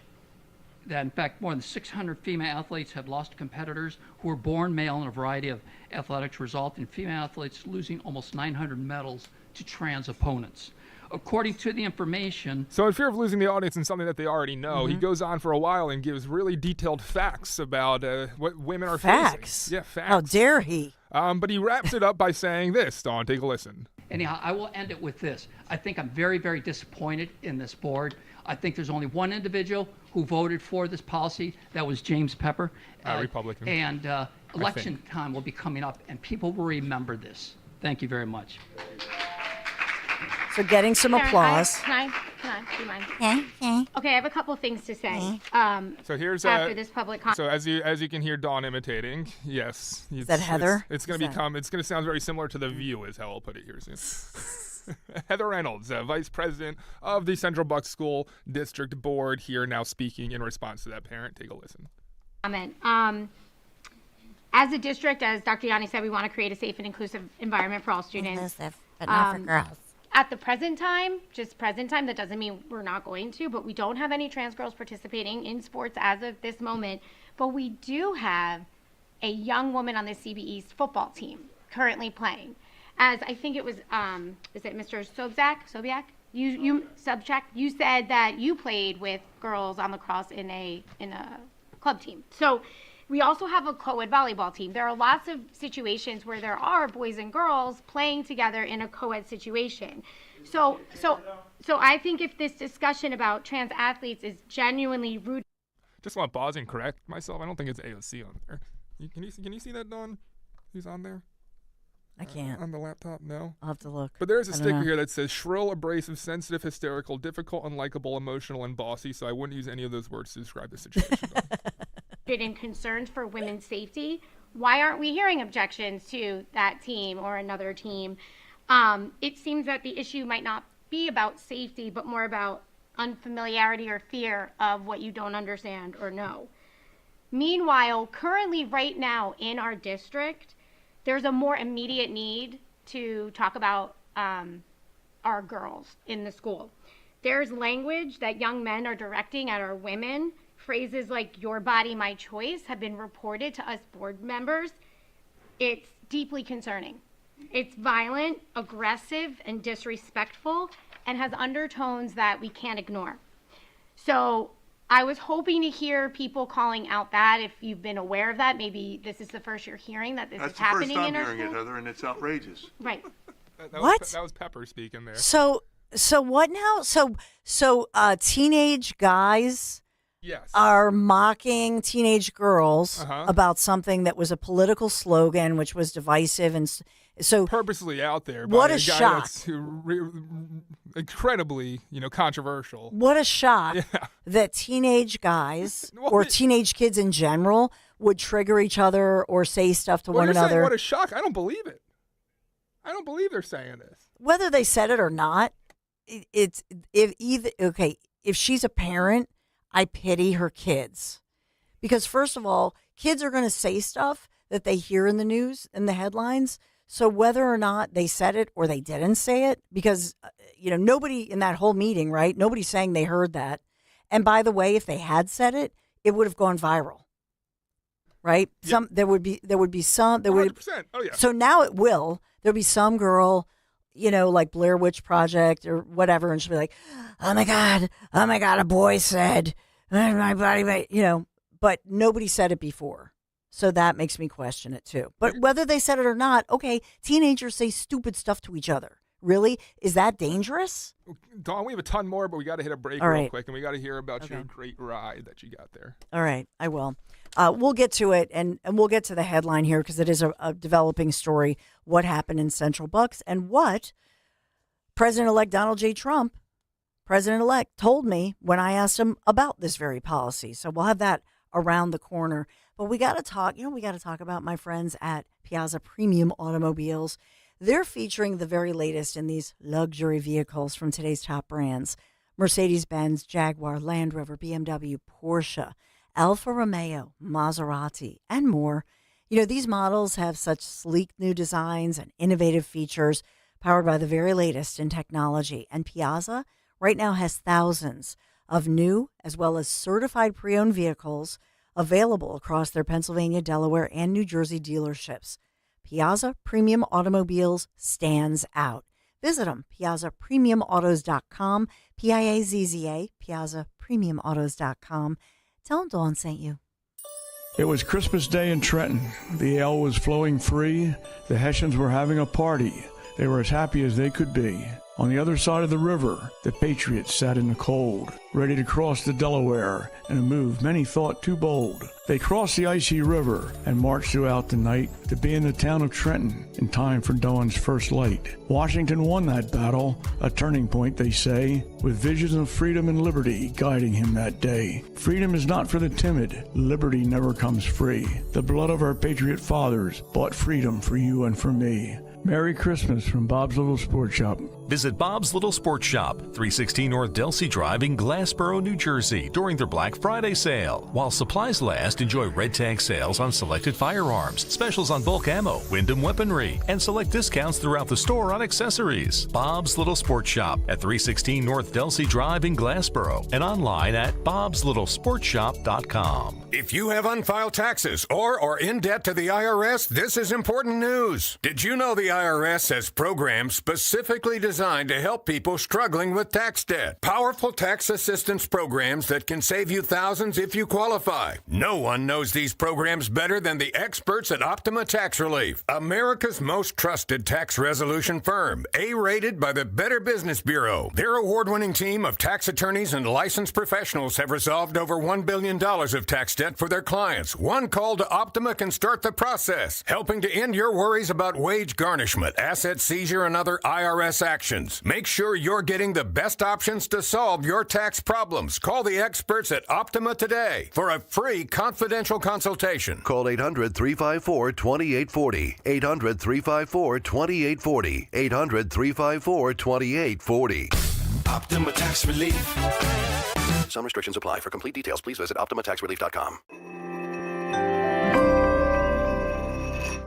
Speaker 19: that in fact more than 600 female athletes have lost competitors who were born male in a variety of athletics, result in female athletes losing almost 900 medals to trans opponents. According to the information...
Speaker 18: So in fear of losing the audience in something that they already know, he goes on for a while and gives really detailed facts about what women are facing. Yeah, facts.
Speaker 1: How dare he?
Speaker 18: But he wraps it up by saying this. Dawn, take a listen.
Speaker 19: Anyhow, I will end it with this. I think I'm very, very disappointed in this board. I think there's only one individual who voted for this policy. That was James Pepper.
Speaker 18: Republican.
Speaker 19: And election time will be coming up, and people will remember this. Thank you very much.
Speaker 1: So getting some applause.
Speaker 20: Can I? Do you mind? Okay, I have a couple things to say.
Speaker 18: So here's
Speaker 20: after this public comment.
Speaker 18: So as you can hear Dawn imitating, yes.
Speaker 1: Is that Heather?
Speaker 18: It's going to sound very similar to The View is how I'll put it here soon. Heather Reynolds, Vice President of the Central Bucks School District Board, here now speaking in response to that parent. Take a listen.
Speaker 20: Comment. As a district, as Dr. Yanni said, we want to create a safe and inclusive environment for all students.
Speaker 14: But not for girls.
Speaker 20: At the present time, that doesn't mean we're not going to, but we don't have any trans girls participating in sports as of this moment. But we do have a young woman on the CBE's football team currently playing. As I think it was, is it Mr. Sobiak? You said that you played with girls on lacrosse in a club team. So we also have a co-ed volleyball team. There are lots of situations where there are boys and girls playing together in a co-ed situation. So I think if this discussion about trans athletes is genuinely rude.
Speaker 18: Just want to pause and correct myself. I don't think it's AOC on there. Can you see that, Dawn? Who's on there?
Speaker 1: I can't.
Speaker 18: On the laptop? No?
Speaker 1: I'll have to look.
Speaker 18: But there's a sticker here that says shrill, abrasive, sensitive, hysterical, difficult, unlikable, emotional, and bossy, so I wouldn't use any of those words to describe the situation.
Speaker 20: And concerns for women's safety. Why aren't we hearing objections to that team or another team? It seems that the issue might not be about safety, but more about unfamiliarity or fear of what you don't understand or know. Meanwhile, currently right now in our district, there's a more immediate need to talk about our girls in the school. There's language that young men are directing at our women. Phrases like "your body, my choice" have been reported to us board members. It's deeply concerning. It's violent, aggressive, and disrespectful, and has undertones that we can't ignore. So I was hoping to hear people calling out that. If you've been aware of that, maybe this is the first you're hearing that this is happening in our school.
Speaker 21: That's the first time hearing it, Heather, and it's outrageous.
Speaker 20: Right.
Speaker 18: That was Pepper speaking there.
Speaker 1: So what now? So teenage guys are mocking teenage girls about something that was a political slogan, which was divisive, and so
Speaker 18: purposely out there.
Speaker 1: What
Speaker 18: by
Speaker 1: a
Speaker 18: guy
Speaker 1: shock!
Speaker 18: That's incredibly, controversial.
Speaker 1: What a shock that teenage guys or teenage kids in general would trigger each other or say stuff to one
Speaker 18: you're
Speaker 1: another.
Speaker 18: Saying, what a shock! I don't believe it. I don't believe they're saying this.
Speaker 1: Whether they said it or not, if she's a parent, I pity her kids. Because first of all, kids are going to say stuff that they hear in the news, in the headlines. So whether or not they said it or they didn't say it, because, nobody in that whole meeting, right? Nobody's saying they heard that. And by the way, if they had said it, it would have gone viral. Right?
Speaker 18: Yep.
Speaker 1: There would be some.
Speaker 18: 100%. Oh, yeah.
Speaker 1: So now it will. There'll be some girl, like Blair Witch Project or whatever, and she'll be like, oh my God, a boy said, my body, but nobody said it before. So that makes me question it too. But whether they said it or not, okay, teenagers say stupid stuff to each other. Really? Is that dangerous?
Speaker 18: Dawn, we have a ton more, but we got to hit a break real quick, and we got to hear about your great ride that you got there.
Speaker 1: All right, I will. We'll get to it, and we'll get to the headline here because it is a developing story, what happened in Central Bucks and what President-elect Donald J. Trump, President-elect, told me when I asked him about this very policy. So we'll have that around the corner. But we got to talk, about my friends at Piazza Premium Automobiles. They're featuring the very latest in these luxury vehicles from today's top brands: Mercedes-Benz, Jaguar, Land Rover, BMW, Porsche, Alfa Romeo, Maserati, and more. These models have such sleek new designs and innovative features powered by the very latest in technology. And Piazza right now has thousands of new as well as certified pre-owned vehicles available across their Pennsylvania, Delaware, and New Jersey dealerships. Piazza Premium Automobiles stands out. Visit them, piazzapremiumautos.com, Piazza, piazzapremiumautos.com. Tell them Dawn sent you.
Speaker 2: It was Christmas Day in Trenton. The ale was flowing free. The Hessians were having a party. They were as happy as they could be. On the other side of the river, the Patriots sat in the cold, ready to cross the Delaware in a move many thought too bold. They crossed the icy river and marched throughout the night to be in the town of Trenton in time for dawn's first light. Washington won that battle, a turning point, they say, with visions of freedom and liberty guiding him that day. Freedom is not for the timid. Liberty never comes free. The blood of our patriot fathers bought freedom for you and for me. Merry Christmas from Bob's Little Sports Shop.
Speaker 4: Visit Bob's Little Sports Shop, 316 North Delsey Drive in Glassboro, New Jersey, during their Black Friday sale. While supplies last, enjoy red tag sales on selected firearms, specials on bulk ammo, Wyndham weaponry, and select discounts throughout the store on accessories. Bob's Little Sports Shop at 316 North Delsey Drive in Glassboro and online at bobslittle.sportshop.com.
Speaker 22: If you have unfiled taxes or are in debt to the IRS, this is important news. Did you know the IRS has programs specifically designed to help people struggling with tax debt? Powerful tax assistance programs that can save you thousands if you qualify. No one knows these programs better than the experts at Optima Tax Relief, America's most trusted tax resolution firm, A-rated by the Better Business Bureau. Their award-winning team of tax attorneys and licensed professionals have resolved over $1 billion of tax debt for their clients. One call to Optima can start the process, helping to end your worries about wage garnishment, asset seizure, and other IRS actions. Make sure you're getting the best options to solve your tax problems. Call the experts at Optima today for a free confidential consultation.
Speaker 23: Call 800-354-2840. 800-354-2840. 800-354-2840.
Speaker 24: Optima Tax Relief.
Speaker 23: Some restrictions apply. For complete details, please visit OptimaTaxRelief.com.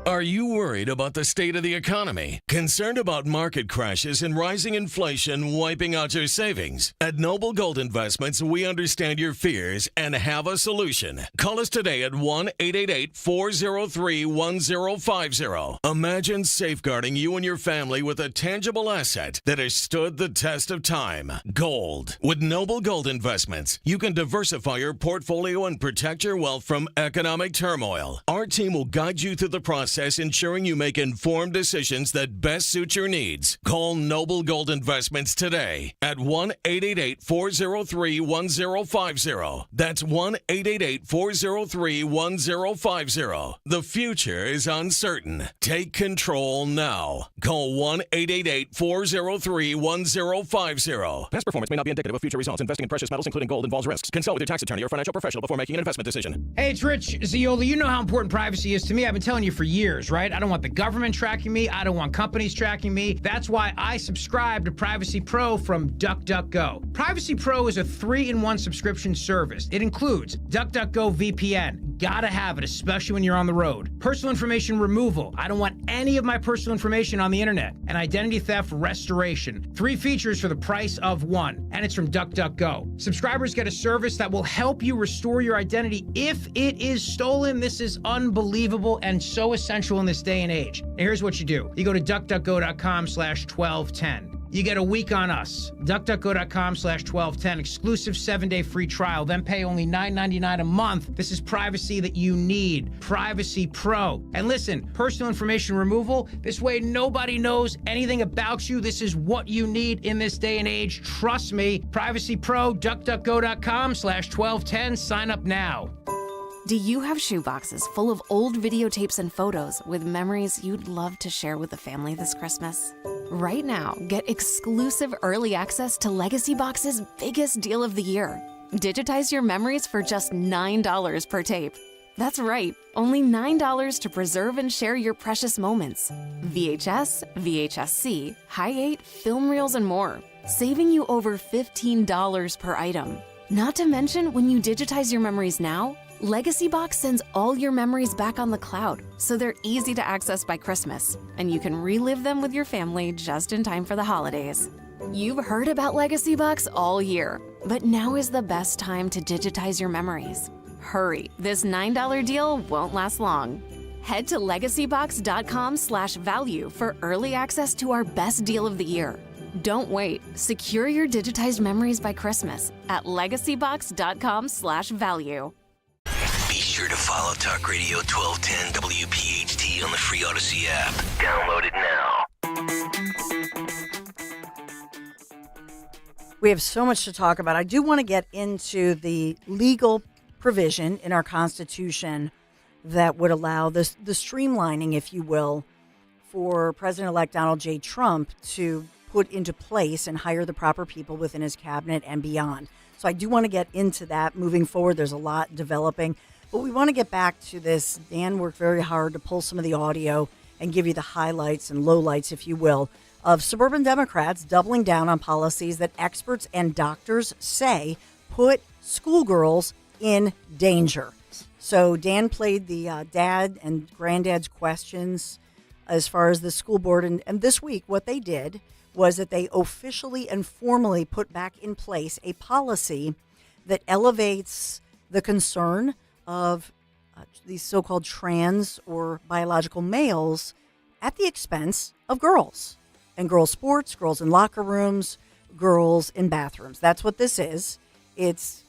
Speaker 9: Are you worried about the state of the economy? Concerned about market crashes and rising inflation wiping out your savings? At Noble Gold Investments, we understand your fears and have a solution. Call us today at 1-888-403-1050. Imagine safeguarding you and your family with a tangible asset that has stood the test of time. Gold. With Noble Gold Investments, you can diversify your portfolio and protect your wealth from economic turmoil. Our team will guide you through the process, ensuring you make informed decisions that best suit your needs. Call Noble Gold Investments today at 1-888-403-1050. That's 1-888-403-1050. The future is uncertain. Take control now. Call 1-888-403-1050.
Speaker 10: Past performance may not be indicative of future results. Investing in precious metals, including gold, involves risks. Consult with your tax attorney or financial professional before making an investment decision.
Speaker 25: Hey, it's Rich Ziola. You know how important privacy is to me. I've been telling you for years, right? I don't want the government tracking me. I don't want companies tracking me. That's why I subscribe to Privacy Pro from DuckDuckGo. Privacy Pro is a 3-in-1 subscription service. It includes DuckDuckGo VPN. Gotta have it, especially when you're on the road. Personal information removal. I don't want any of my personal information on the internet. And identity theft restoration. 3 features for the price of 1. And it's from DuckDuckGo. Subscribers get a service that will help you restore your identity if it is stolen. This is unbelievable and so essential in this day and age. Now, here's what you do. You go to duckduckgo.com/1210. You get a week on us. DuckDuckGo.com/1210. Exclusive 7-day free trial. Then pay only $9.99 a month. This is privacy that you need. Privacy Pro. And listen, personal information removal. This way nobody knows anything about you. This is what you need in this day and age. Trust me. Privacy Pro. DuckDuckGo.com/1210. Sign up now.
Speaker 26: Do you have shoeboxes full of old videotapes and photos with memories you'd love to share with the family this Christmas? Right now, get exclusive early access to Legacy Box's biggest deal of the year. Digitize your memories for just $9 per tape. That's right, only $9 to preserve and share your precious moments. VHS, VHS-C, Hi-8, film reels, and more, saving you over $15 per item. Not to mention, when you digitize your memories now, Legacy Box sends all your memories back on the cloud, so they're easy to access by Christmas, and you can relive them with your family just in time for the holidays. You've heard about Legacy Box all year, but now is the best time to digitize your memories. Hurry, this $9 deal won't last long. Head to legacybox.com/value for early access to our best deal of the year. Don't wait. Secure your digitized memories by Christmas at legacybox.com/value.
Speaker 3: Be sure to follow Talk Radio 1210 WPHT on the free Odyssey app. Download it now.
Speaker 1: We have so much to talk about. I do want to get into the legal provision in our Constitution that would allow the streamlining, if you will, for President-elect Donald J. Trump to put into place and hire the proper people within his cabinet and beyond. So I do want to get into that moving forward. There's a lot developing. But we want to get back to this. Dan worked very hard to pull some of the audio and give you the highlights and lowlights, if you will, of suburban Democrats doubling down on policies that experts and doctors say put schoolgirls in danger. So Dan played the dad and granddad's questions as far as the school board. And this week, what they did was that they officially and formally put back in place a policy that elevates the concern of these so-called trans or biological males at the expense of girls. And girls' sports, girls in locker rooms, girls in bathrooms. That's what this is. It's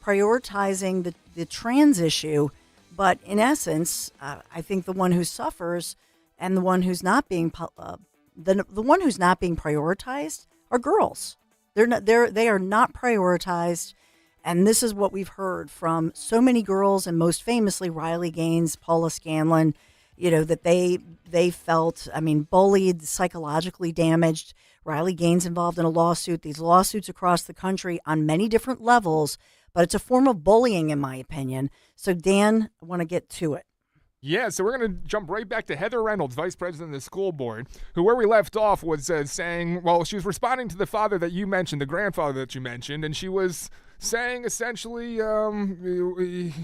Speaker 1: prioritizing the trans issue, but in essence, I think the one who suffers and the one who's not being the one who's not being prioritized are girls. They are not prioritized, and this is what we've heard from so many girls, and most famously Riley Gaines, Paula Scanlon. That they felt, bullied, psychologically damaged. Riley Gaines involved in a lawsuit. These lawsuits across the country on many different levels, but it's a form of bullying, in my opinion. So, Dan, I want to get to it.
Speaker 18: Yeah, so we're going to jump right back to Heather Reynolds, vice president of the school board, who where we left off was saying, well, she was responding to the father that you mentioned, the grandfather that you mentioned, and she was saying essentially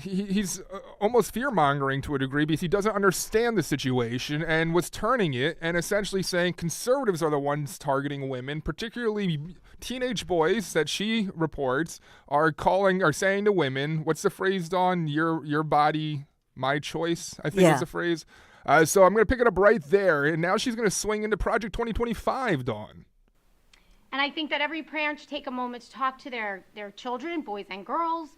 Speaker 18: he's almost fear-mongering to a degree because he doesn't understand the situation and was turning it and essentially saying conservatives are the ones targeting women, particularly teenage boys that she reports are saying to women, what's the phrase, Dawn? Your body, my choice, I think is the phrase. So I'm going to pick it up right there, and now she's going to swing into Project 2025, Dawn.
Speaker 20: And I think that every parent should take a moment to talk to their children, boys and girls.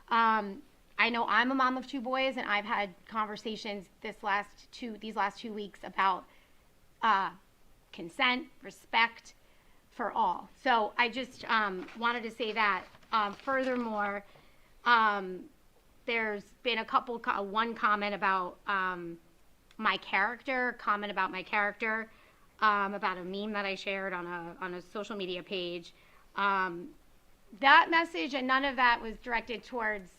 Speaker 20: I know I'm a mom of two boys, and I've had conversations these last 2 weeks about consent, respect for all. So I just wanted to say that. Furthermore, there's been one comment about my character, about a meme that I shared on a social media page. That message and none of that was directed towards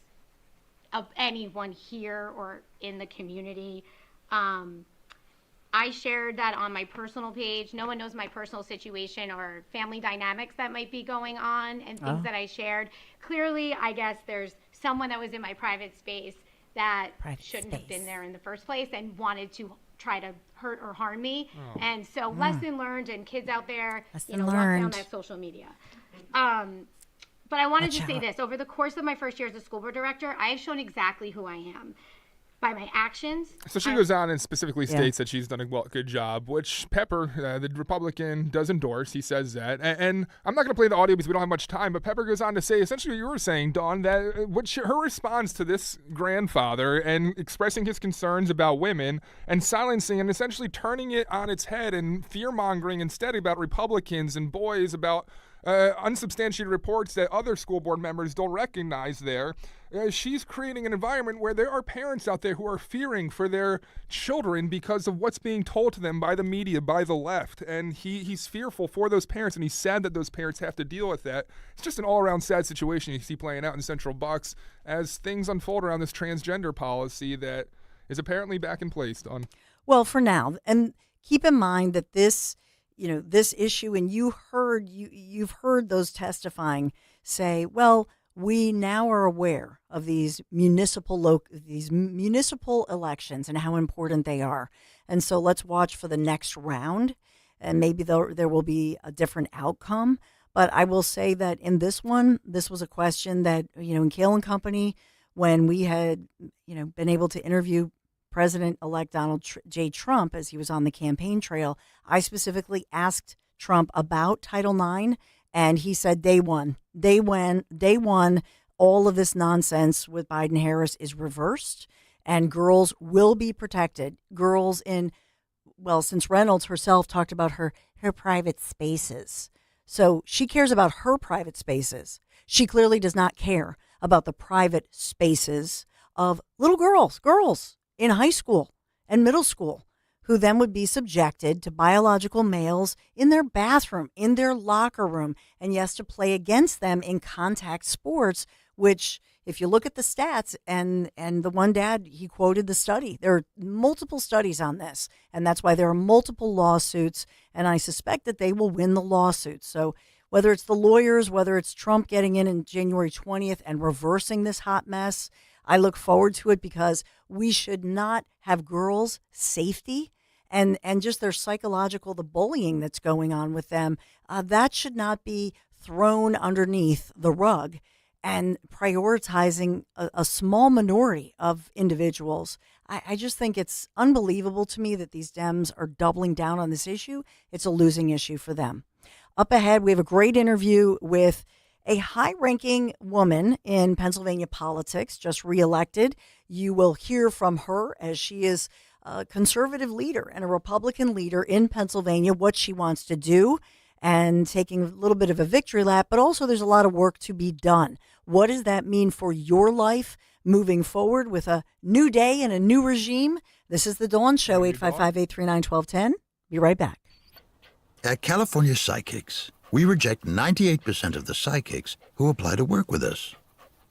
Speaker 20: anyone here or in the community. I shared that on my personal page. No one knows my personal situation or family dynamics that might be going on and things that I shared. Clearly, I guess there's someone that was in my private space that shouldn't have been there in the first place and wanted to try to hurt or harm me. And so lesson learned, and kids out there, lock down that social media. But I wanted to say this. Over the course of my first year as a school board director, I have shown exactly who I am by my actions.
Speaker 18: So she goes on and specifically states that she's done a good job, which Pepper, the Republican, does endorse. He says that. And I'm not going to play the audio because we don't have much time, but Pepper goes on to say essentially what you were saying, Dawn, that her response to this grandfather and expressing his concerns about women and silencing and essentially turning it on its head and fear-mongering instead about Republicans and boys, about unsubstantiated reports that other school board members don't recognize there. She's creating an environment where there are parents out there who are fearing for their children because of what's being told to them by the media, by the left. And he's fearful for those parents, and he's sad that those parents have to deal with that. It's just an all-around sad situation you see playing out in Central Bucks as things unfold around this transgender policy that is apparently back in place, Dawn.
Speaker 1: Well, for now. And keep in mind that this issue, and you've heard those testifying say, well, we now are aware of these municipal elections and how important they are. And so let's watch for the next round. and maybe there will be a different outcome. But I will say that in this one, this was a question that, in Kale and Company, when we had, been able to interview President-elect Donald J. Trump as he was on the campaign trail, I specifically asked Trump about Title IX, and he said day one, all of this nonsense with Biden-Harris is reversed, and girls will be protected. Girls since Reynolds herself talked about her private spaces. So she cares about her private spaces. She clearly does not care about the private spaces of little girls in high school and middle school, who then would be subjected to biological males in their bathroom, in their locker room, and yes, to play against them in contact sports, which, if you look at the stats, and the one dad, he quoted the study. There are multiple studies on this, and that's why there are multiple lawsuits, and I suspect that they will win the lawsuits. So whether it's the lawyers, whether it's Trump getting in January 20th and reversing this hot mess, I look forward to it, because we should not have girls' safety and just their psychological, the bullying that's going on with them. That should not be thrown underneath the rug and prioritizing a small minority of individuals. I just think it's unbelievable to me that these Dems are doubling down on this issue. It's a losing issue for them. Up ahead, we have a great interview with a high-ranking woman in Pennsylvania politics, just reelected. You will hear from her, as she is a conservative leader and a Republican leader in Pennsylvania, what she wants to do, and taking a little bit of a victory lap, but also there's a lot of work to be done. What does that mean for your life moving forward with a new day and a new regime? This is The Dawn Show, 855-839-1210. Be right back.
Speaker 5: At California Psychics, we reject 98% of the psychics who apply to work with us.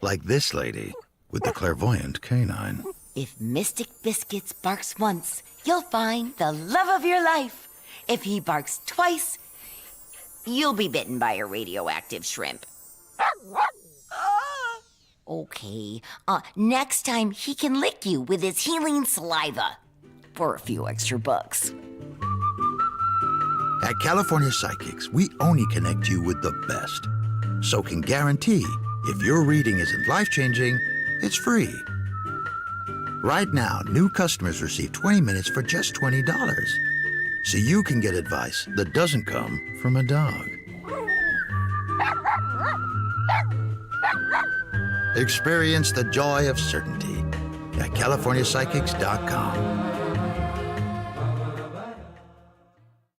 Speaker 5: Like this lady with the clairvoyant canine.
Speaker 6: If Mystic Biscuits barks once, you'll find the love of your life. If he barks twice, you'll be bitten by a radioactive shrimp. Okay, next time he can lick you with his healing saliva for a few extra bucks.
Speaker 5: At California Psychics, we only connect you with the best. So can guarantee if your reading isn't life-changing, it's free. Right now, new customers receive 20 minutes for just $20. So you can get advice that doesn't come from a dog. Experience the joy of certainty at CaliforniaPsychics.com.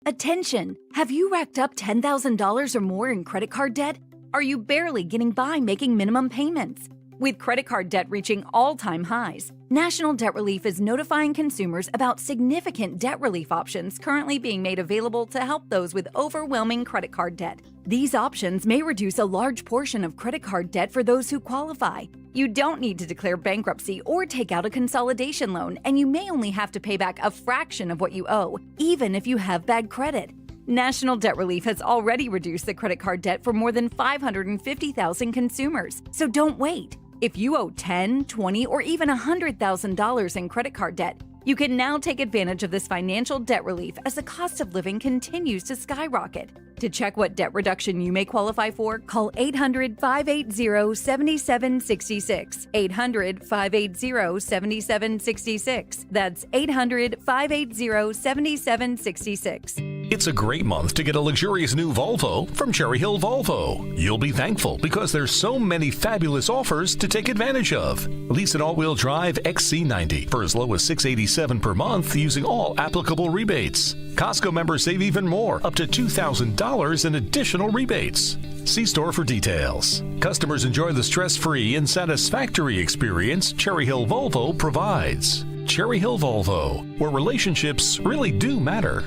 Speaker 7: Attention! Have you racked up $10,000 or more in credit card debt? Are you barely getting by making minimum payments? With credit card debt reaching all-time highs, National Debt Relief is notifying consumers about significant debt relief options currently being made available to help those with overwhelming credit card debt. These options may reduce a large portion of credit card debt for those who qualify. You don't need to declare bankruptcy or take out a consolidation loan, and you may only have to pay back a fraction of what you owe, even if you have bad credit. National Debt Relief has already reduced the credit card debt for more than 550,000 consumers, so don't wait. If you owe $10,000, $20,000, or even $100,000 in credit card debt, you can now take advantage of this financial debt relief as the cost of living continues to skyrocket. To check what debt reduction you may qualify for, call 800-580-7766. 800-580-7766. That's 800-580-7766.
Speaker 4: It's a great month to get a luxurious new Volvo from Cherry Hill Volvo. You'll be thankful because there's so many fabulous offers to take advantage of. Lease an all-wheel drive XC90 for as low as $687 per month using all applicable rebates. Costco members save even more, up to $2,000 in additional rebates. See store for details. Customers enjoy the stress-free and satisfactory experience Cherry Hill Volvo provides. Cherry Hill Volvo, where relationships really do matter.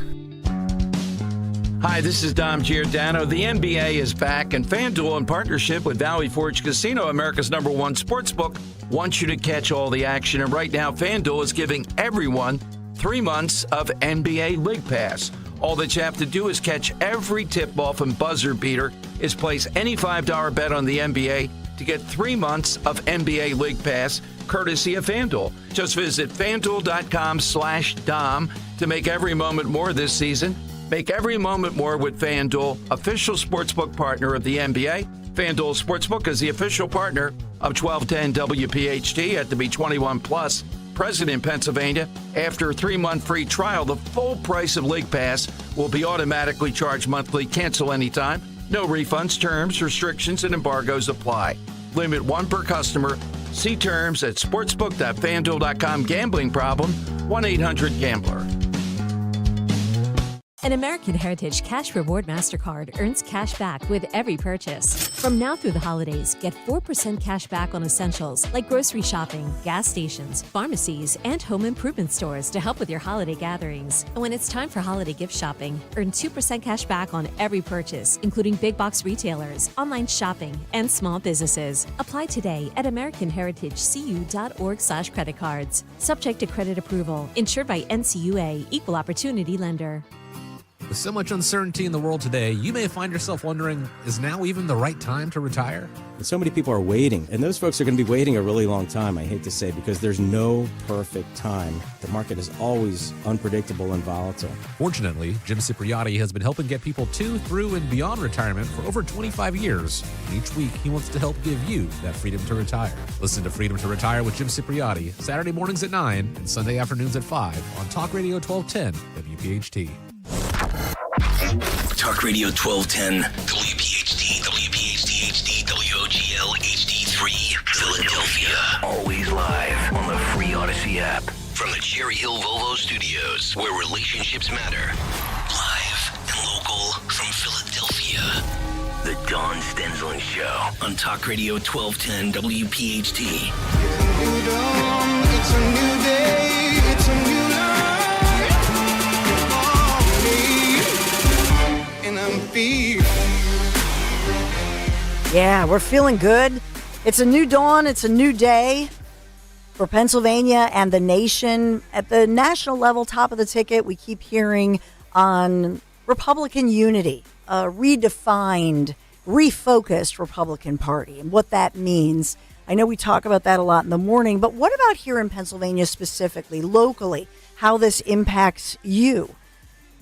Speaker 8: Hi, this is Dom Giordano. The NBA is back, and FanDuel, in partnership with Valley Forge Casino, America's #1 sportsbook, wants you to catch all the action. And right now, FanDuel is giving everyone 3 months of NBA League Pass. All that you have to do is catch every tip-off and buzzer beater, is place any $5 bet on the NBA to get 3 months of NBA League Pass, courtesy of FanDuel. Just visit FanDuel.com/Dom to make every moment more this season. Make every moment more with FanDuel, official sportsbook partner of the NBA. FanDuel Sportsbook is the official partner of 1210 WPHT at the B21 Plus. Present in Pennsylvania. After a 3-month free trial, the full price of League Pass will be automatically charged monthly. Cancel anytime. No refunds, terms, restrictions, and embargoes apply. Limit 1 per customer. See terms at sportsbook.fanduel.com. Gambling problem? 1-800-GAMBLER.
Speaker 11: An American Heritage Cash Reward MasterCard earns cash back with every purchase. From now through the holidays, get 4% cash back on essentials like grocery shopping, gas stations, pharmacies, and home improvement stores to help with your holiday gatherings. And when it's time for holiday gift shopping, earn 2% cash back on every purchase, including big box retailers, online shopping, and small businesses. Apply today at americanheritagecu.org/creditcards. Subject to credit approval. Insured by NCUA, Equal Opportunity Lender.
Speaker 12: With so much uncertainty in the world today, you may find yourself wondering, is now even the right time to retire?
Speaker 13: And so many people are waiting, and those folks are going to be waiting a really long time, I hate to say, because there's no perfect time. The market is always unpredictable and volatile.
Speaker 12: Fortunately, Jim Cipriotti has been helping get people to, through, and beyond retirement for over 25 years. And each week, he wants to help give you that freedom to retire. Listen to Freedom to Retire with Jim Cipriotti, Saturday mornings at 9 and Sunday afternoons at 5 on Talk Radio 1210 WPHT.
Speaker 3: Talk Radio 1210, WPHT, WPHT HD, WOGL HD3, Philadelphia. Always live on the free Odyssey app. From the Cherry Hill Volvo Studios, where relationships matter. Live and local from Philadelphia. The Dawn Stensland Show on Talk Radio 1210, WPHT.
Speaker 15: It's a new day, it's a new
Speaker 1: Yeah, we're feeling good. It's a new dawn. It's a new day for Pennsylvania and the nation. At the national level, top of the ticket, we keep hearing on Republican unity, a redefined, refocused Republican Party, and what that means. I know we talk about that a lot in the morning, but what about here in Pennsylvania specifically, locally, how this impacts you?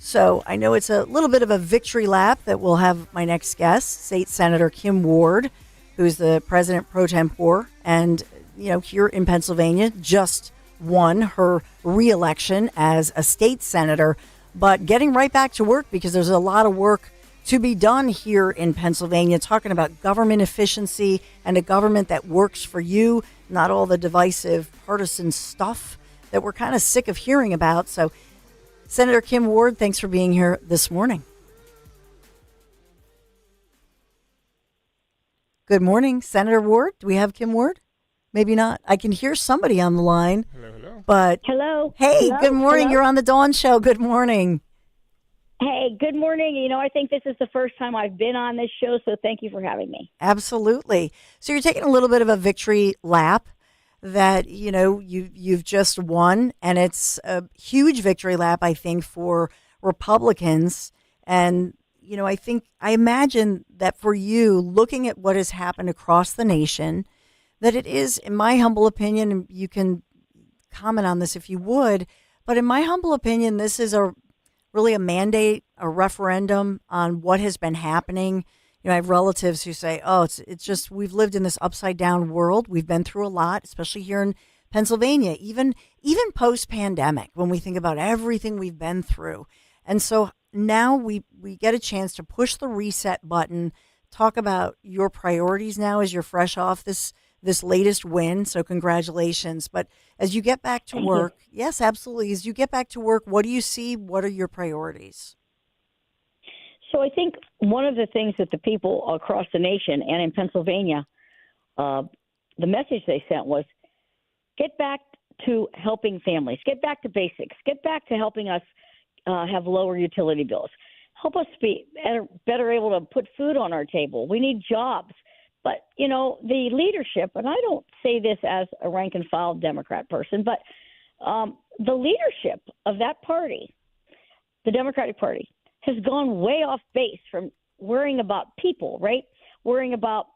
Speaker 1: So I know it's a little bit of a victory lap that we'll have my next guest, State Senator Kim Ward, who's the president pro tempore, and here in Pennsylvania just won her re-election as a state senator, but getting right back to work because there's a lot of work to be done here in Pennsylvania, talking about government efficiency and a government that works for you, not all the divisive partisan stuff that we're kind of sick of hearing about. So Senator Kim Ward, thanks for being here this morning. Good morning, Senator Ward. Do we have Kim Ward? Maybe not. I can hear somebody on the line.
Speaker 16: Hello.
Speaker 1: But
Speaker 16: Hello.
Speaker 1: Hey,
Speaker 16: Hello?
Speaker 1: good morning.
Speaker 16: Hello?
Speaker 1: You're on the Dawn Show. Good morning.
Speaker 16: Hey, good morning. I think this is the first time I've been on this show, so thank you for having me.
Speaker 1: Absolutely. So you're taking a little bit of a victory lap that, you've just won, and it's a huge victory lap, I think, for Republicans. And, I imagine that for you, looking at what has happened across the nation, that it is, in my humble opinion, and you can comment on this if you would, but in my humble opinion, this is really a mandate, a referendum on what has been happening. I have relatives who say, it's just, we've lived in this upside down world. We've been through a lot, especially here in Pennsylvania, even post pandemic, when we think about everything we've been through. And so now we get a chance to push the reset button, talk about your priorities now as you're fresh off this latest win. So congratulations. But as you get back to work, yes, absolutely. As you get back to work, what do you see? What are your priorities?
Speaker 16: So I think one of the things that the people across the nation and in Pennsylvania, the message they sent was, get back to helping families, get back to basics, get back to helping us have lower utility bills, help us be better able to put food on our table. We need jobs. But, the leadership, and I don't say this as a rank and file Democrat person, but the leadership of that party, the Democratic Party, has gone way off base from worrying about people, right? Worrying about,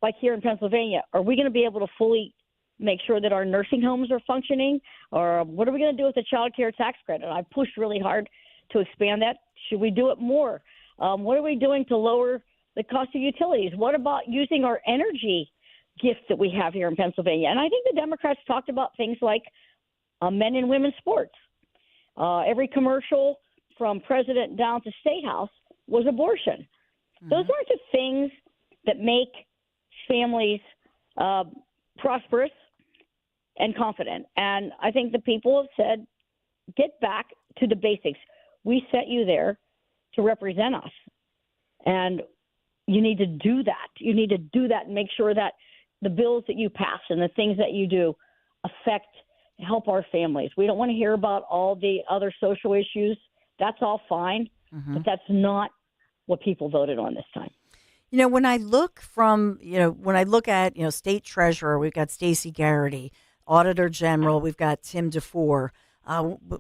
Speaker 16: like here in Pennsylvania, are we going to be able to fully make sure that our nursing homes are functioning? Or what are we going to do with the child care tax credit? I pushed really hard to expand that? Should we do it more? What are we doing to lower the cost of utilities? What about using our energy gifts that we have here in Pennsylvania? And I think the Democrats talked about things like men and women's sports. Every commercial from president down to state house was abortion. Those aren't the things that make families prosperous and confident. And I think the people have said, get back to the basics. We set you there to represent us. And you need to do that. You need to do that and make sure that the bills that you pass and the things that you do help our families. We don't want to hear about all the other social issues. That's all fine, but that's not what people voted on this time.
Speaker 1: You know, when I look at, state treasurer, we've got Stacey Garrity, auditor general, we've got Tim DeFore,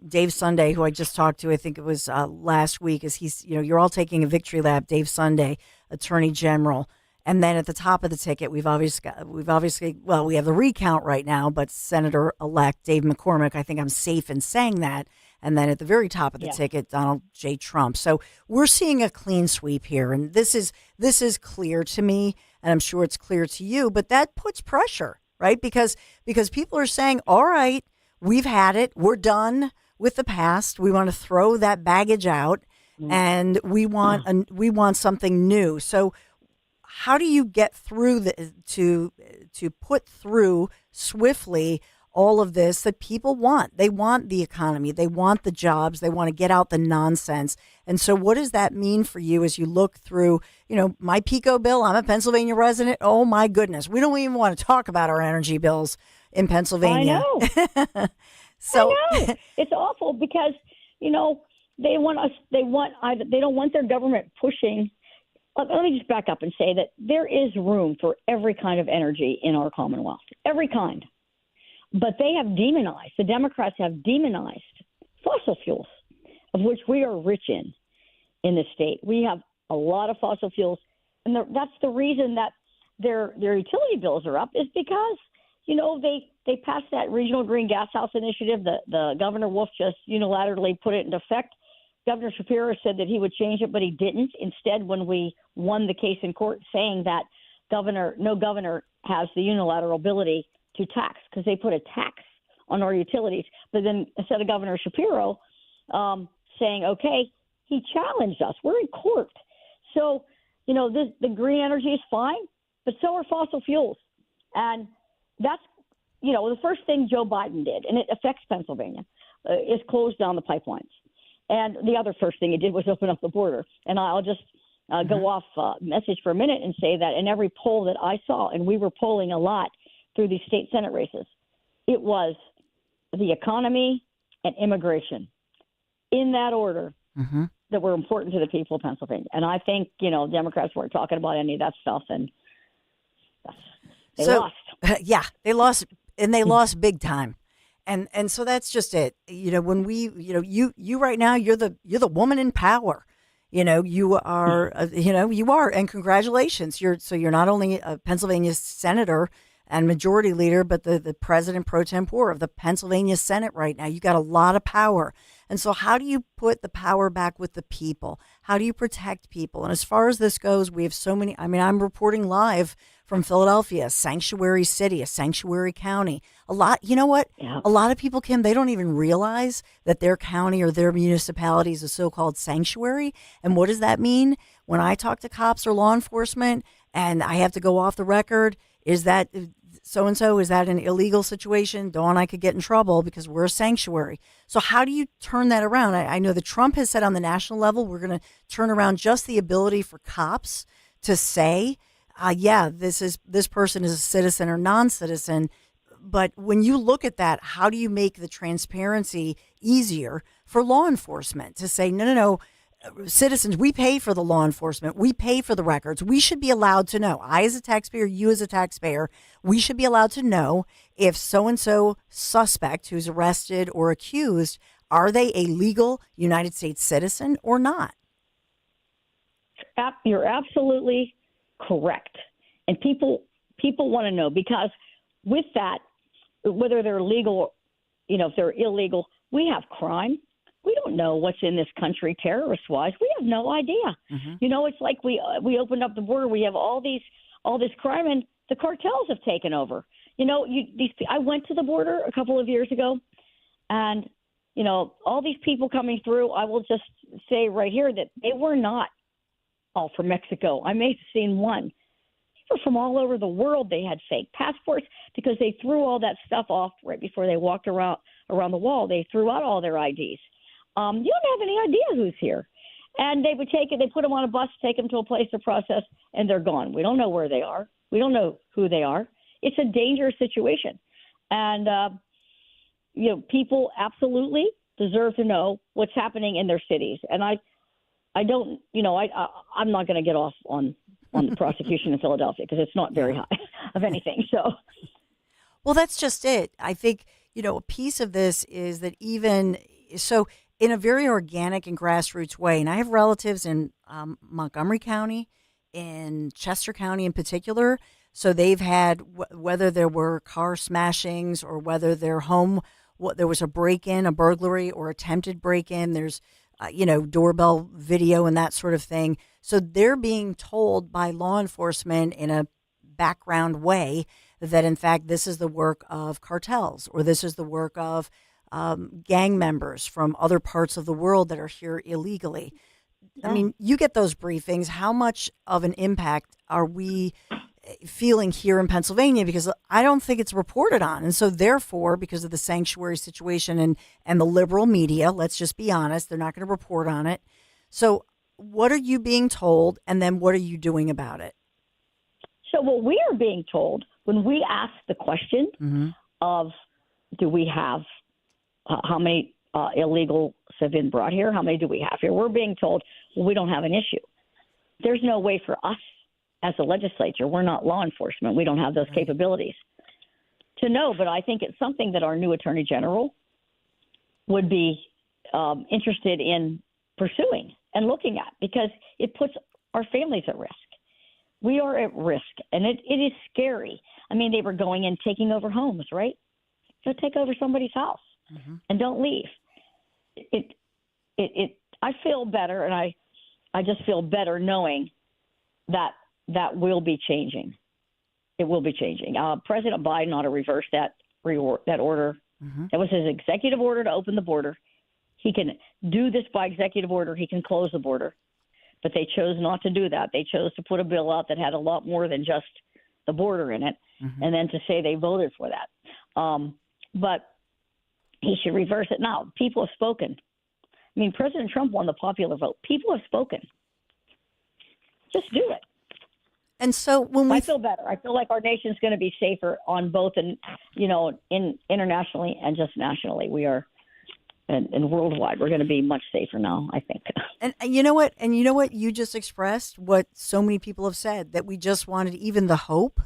Speaker 1: Dave Sunday, who I just talked to, I think it was last week, you're all taking a victory lap, Dave Sunday, attorney general. And then at the top of the ticket, we have the recount right now, but Senator-elect Dave McCormick, I think I'm safe in saying that. And then at the very top of the ticket, Donald J. Trump. So we're seeing a clean sweep here. And this is clear to me, and I'm sure it's clear to you, but that puts pressure, right? Because people are saying, all right, we've had it. We're done with the past. We want to throw that baggage out, and we want something new. So how do you get through to put through swiftly all of this that people want? They want the economy. They want the jobs. They want to get out the nonsense. And so what does that mean for you as you look through, my PICO bill? I'm a Pennsylvania resident. Oh, my goodness. We don't even want to talk about our energy bills in Pennsylvania.
Speaker 16: I know.
Speaker 1: So
Speaker 16: I know. It's awful because, they don't want their government pushing. Let me just back up and say that there is room for every kind of energy in our Commonwealth, every kind. But they have the Democrats have demonized fossil fuels, of which we are rich in this state. We have a lot of fossil fuels, and that's the reason that their utility bills are up, is because, they passed that Regional Green Gas House initiative. The Governor Wolf just unilaterally put it into effect. Governor Shapiro said that he would change it, but he didn't. Instead, when we won the case in court saying that no governor has the unilateral ability to tax, because they put a tax on our utilities. But then instead of Governor Shapiro saying, okay, he challenged us. We're in court. So, the green energy is fine, but so are fossil fuels. And that's, the first thing Joe Biden did, and it affects Pennsylvania, is close down the pipelines. And the other first thing he did was open up the border. And I'll just go off message for a minute and say that in every poll that I saw, and we were polling a lot through these state Senate races, it was the economy and immigration in that order that were important to the people of Pennsylvania. And I think, Democrats weren't talking about any of that stuff, and they lost.
Speaker 1: Yeah, they lost, and they lost big time. And so that's just it. When we, you right now, you're the woman in power. You are, and congratulations. You're not only a Pennsylvania senator and majority leader, but the president pro tempore of the Pennsylvania Senate right now. You got a lot of power. And so how do you put the power back with the people? How do you protect people? And as far as this goes, we have so many. I'm reporting live from Philadelphia, a sanctuary city, a sanctuary county. A lot of people, Kim, they don't even realize that their county or their municipality is a so-called sanctuary. And what does that mean? When I talk to cops or law enforcement and I have to go off the record, is that so-and-so, is that an illegal situation? Dawn, I could get in trouble because we're a sanctuary. So how do you turn that around? I know that Trump has said on the national level, we're going to turn around just the ability for cops to say, this person is a citizen or non-citizen. But when you look at that, how do you make the transparency easier for law enforcement to say, no, citizens, we pay for the law enforcement. We pay for the records. We should be allowed to know. I, as a taxpayer, you as a taxpayer, we should be allowed to know if so-and-so suspect who's arrested or accused, are they a legal United States citizen or not?
Speaker 16: You're absolutely correct. And people want to know, because with that, whether they're legal, if they're illegal, we have crime. We don't know what's in this country terrorist-wise. We have no idea. You know, it's like we opened up the border. We have all this crime, and the cartels have taken over. You know, I went to the border a couple of years ago, and you know, all these people coming through. I will just say right here that they were not all from Mexico. I may have seen one. They were from all over the world. They had fake passports because they threw all that stuff off right before they walked around the wall. They threw out all their IDs. You don't have any idea who's here. And they would take it, they put them on a bus, take them to a place to process, and they're gone. We don't know where they are. We don't know who they are. It's a dangerous situation. And, you know, people absolutely deserve to know what's happening in their cities. And I don't, you know, I'm not going to get off on the prosecution in Philadelphia because it's not very high of anything. So,
Speaker 1: well, that's just it. I think, you know, a piece of this is that even so, in a very organic and grassroots way, and I have relatives in Montgomery County, in Chester County in particular. So they've had, whether there were car smashings or whether their home, there was a break-in, a burglary or attempted break-in, there's, you know, doorbell video and that sort of thing. So they're being told by law enforcement in a background way that, in fact, this is the work of cartels or this is the work of gang members from other parts of the world that are here illegally. I mean, you get those briefings. How much of an impact are we feeling here in Pennsylvania? Because I don't think it's reported on. And so therefore, because of the sanctuary situation and the liberal media, let's just be honest, they're not going to report on it. So what are you being told? And then what are you doing about it?
Speaker 16: So what we are being told when we ask the question of, do we have how many illegals have been brought here? How many do we have here? We're being told, well, we don't have an issue. There's no way for us as a legislature, we're not law enforcement. We don't have those capabilities to know. But I think it's something that our new attorney general would be interested in pursuing and looking at, because it puts our families at risk. We are at risk, and it is scary. I mean, they were going and taking over homes, right? So take over somebody's house and don't leave. I feel better, and I just feel better knowing that will be changing. It will be changing. President Biden ought to reverse that order. That was his executive order to open the border. He can do this by executive order. He can close the border. But they chose not to do that. They chose to put a bill out that had a lot more than just the border in it, and then to say they voted for that. But he should reverse it now. People have spoken. I mean, President Trump won the popular vote. People have spoken. Just do it.
Speaker 1: And so when
Speaker 16: I feel better. I feel like our nation's going to be safer on both, and internationally and just nationally. We are, and worldwide, we're going to be much safer now, I think.
Speaker 1: And you know what? And you know what? You just expressed what so many people have said, that we just wanted even the hope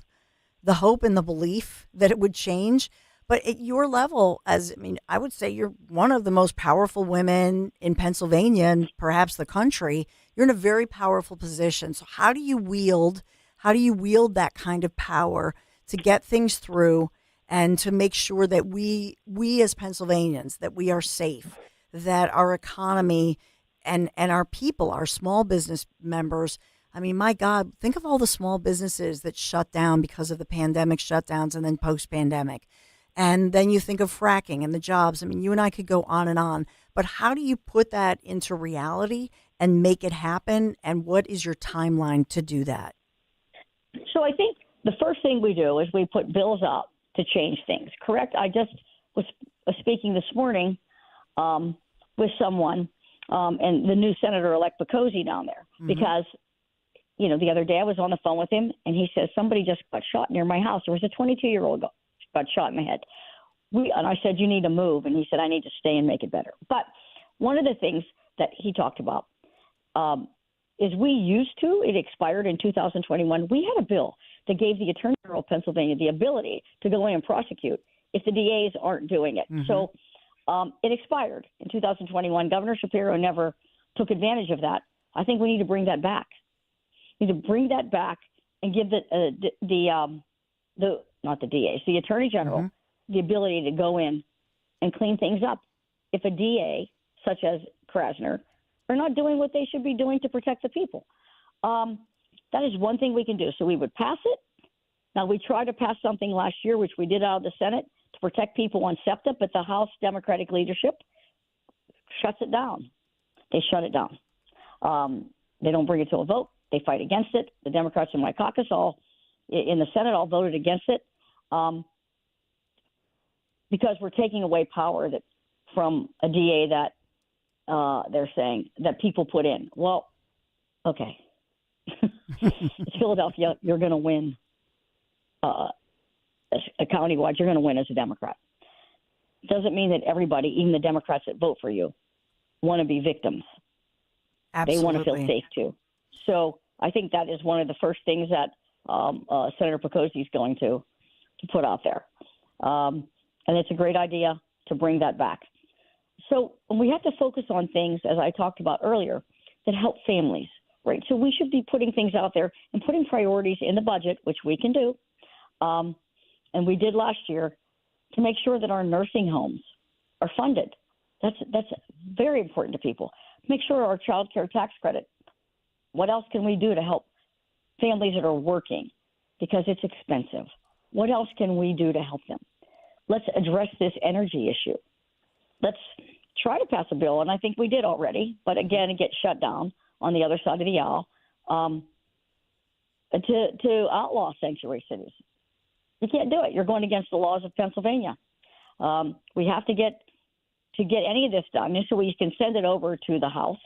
Speaker 1: and the belief that it would change. But at your level, I would say you're one of the most powerful women in Pennsylvania and perhaps the country. You're in a very powerful position. So how do you wield that kind of power to get things through and to make sure that we as Pennsylvanians, that we are safe, that our economy and our people, our small business members, I mean, my God, think of all the small businesses that shut down because of the pandemic shutdowns and then post-pandemic. And then you think of fracking and the jobs. I mean, you and I could go on. But how do you put that into reality and make it happen? And what is your timeline to do that?
Speaker 16: So I think the first thing we do is we put bills out to change things, correct? I just was speaking this morning with someone and the new Senator-elect Bacozzi down there, because, the other day I was on the phone with him, and he says, somebody just got shot near my house. There was a 22-year-old got shot in the head. And I said, you need to move. And he said, I need to stay and make it better. But one of the things that he talked about is it expired in 2021. We had a bill that gave the Attorney General of Pennsylvania the ability to go in and prosecute if the DAs aren't doing it. So it expired in 2021. Governor Shapiro never took advantage of that. I think we need to bring that back. We need to bring that back and give not the DAs, the Attorney General, the ability to go in and clean things up. If a DA such as Krasner, are not doing what they should be doing to protect the people. That is one thing we can do. So we would pass it. Now, we tried to pass something last year, which we did out of the Senate, to protect people on SEPTA, but the House Democratic leadership shuts it down. They shut it down. They don't bring it to a vote. They fight against it. The Democrats in my caucus in the Senate all voted against it because we're taking away power from a DA that they're saying that people put in. Well, okay. It's Philadelphia. You're going to win a countywide. You're going to win as a Democrat. Doesn't mean that everybody, even the Democrats that vote for you, want to be victims.
Speaker 1: Absolutely.
Speaker 16: They want to feel safe too. So I think that is one of the first things that Senator Pecosi is going to put out there. And it's a great idea to bring that back. So we have to focus on things, as I talked about earlier, that help families, right? So we should be putting things out there and putting priorities in the budget, which we can do. And we did last year to make sure that our nursing homes are funded. That's very important to people. Make sure our child care tax credit. What else can we do to help families that are working? Because it's expensive. What else can we do to help them? Let's address this energy issue. Let's try to pass a bill, and I think we did already, but again, it gets shut down on the other side of the aisle, to outlaw sanctuary cities. You can't do it. You're going against the laws of Pennsylvania. We have to get any of this done, so we can send it over to the House,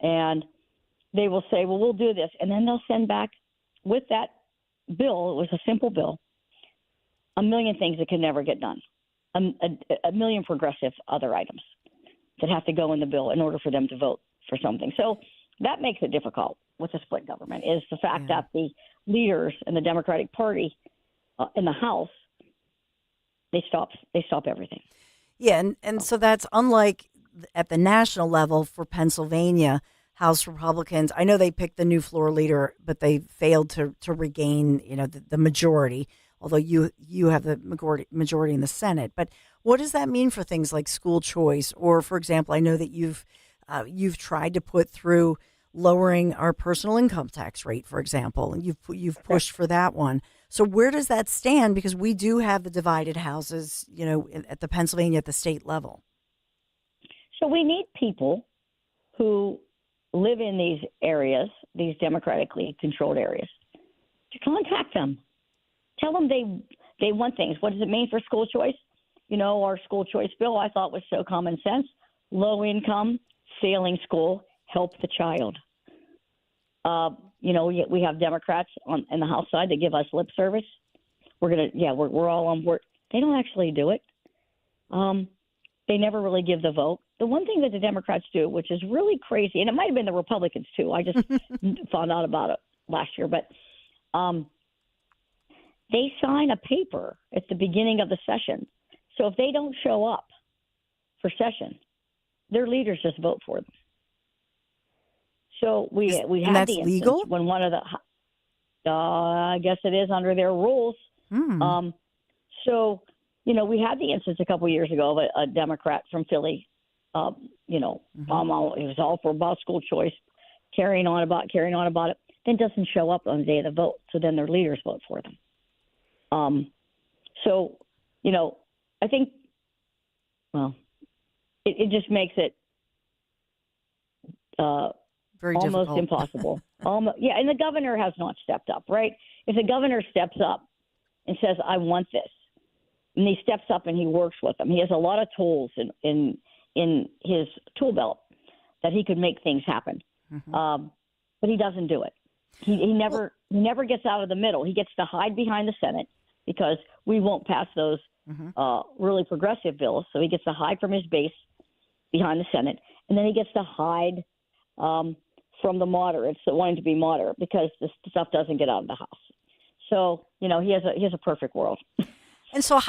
Speaker 16: and they will say, well, we'll do this. And then they'll send back with that bill, it was a simple bill, a million things that can never get done, a million progressive other items that have to go in the bill in order for them to vote for something. So that makes it difficult with a split government, is the fact that the leaders in the Democratic Party in the House, they stop everything.
Speaker 1: Yeah, and so that's unlike at the national level for Pennsylvania, House Republicans. I know they picked the new floor leader, but they failed to regain, the majority, although you have the majority in the Senate. But what does that mean for things like school choice? Or, for example, I know that you've tried to put through lowering our personal income tax rate, for example, and you've pushed for that one. So where does that stand? Because we do have the divided houses, at the Pennsylvania, at the state level.
Speaker 16: So we need people who live in these areas, these democratically controlled areas, to contact them. Tell them they want things. What does it mean for school choice? Our school choice bill, I thought, was so common sense. Low income, failing school, help the child. We have Democrats in the House side that give us lip service. We're all on board. They don't actually do it. They never really give the vote. The one thing that the Democrats do, which is really crazy, and it might have been the Republicans too. I just found out about it last year, but they sign a paper at the beginning of the session. So if they don't show up for session, their leaders just vote for them. So we had the instance
Speaker 1: legal?
Speaker 16: When one of the, I guess it is under their rules. So we had the instance a couple of years ago of a Democrat from Philly. It was all for about school choice, carrying on about it. Then doesn't show up on the day of the vote. So then their leaders vote for them. I think, it just makes it
Speaker 1: very
Speaker 16: almost
Speaker 1: difficult.
Speaker 16: Impossible. And the governor has not stepped up, right? If the governor steps up and says, I want this, and he steps up and he works with them, he has a lot of tools in his tool belt that he could make things happen. But he doesn't do it. He never gets out of the middle. He gets to hide behind the Senate because we won't pass those really progressive bills. So he gets to hide from his base behind the Senate, and then he gets to hide from the moderates that wanting to be moderate because this stuff doesn't get out of the House. So he has a perfect world.
Speaker 1: And so,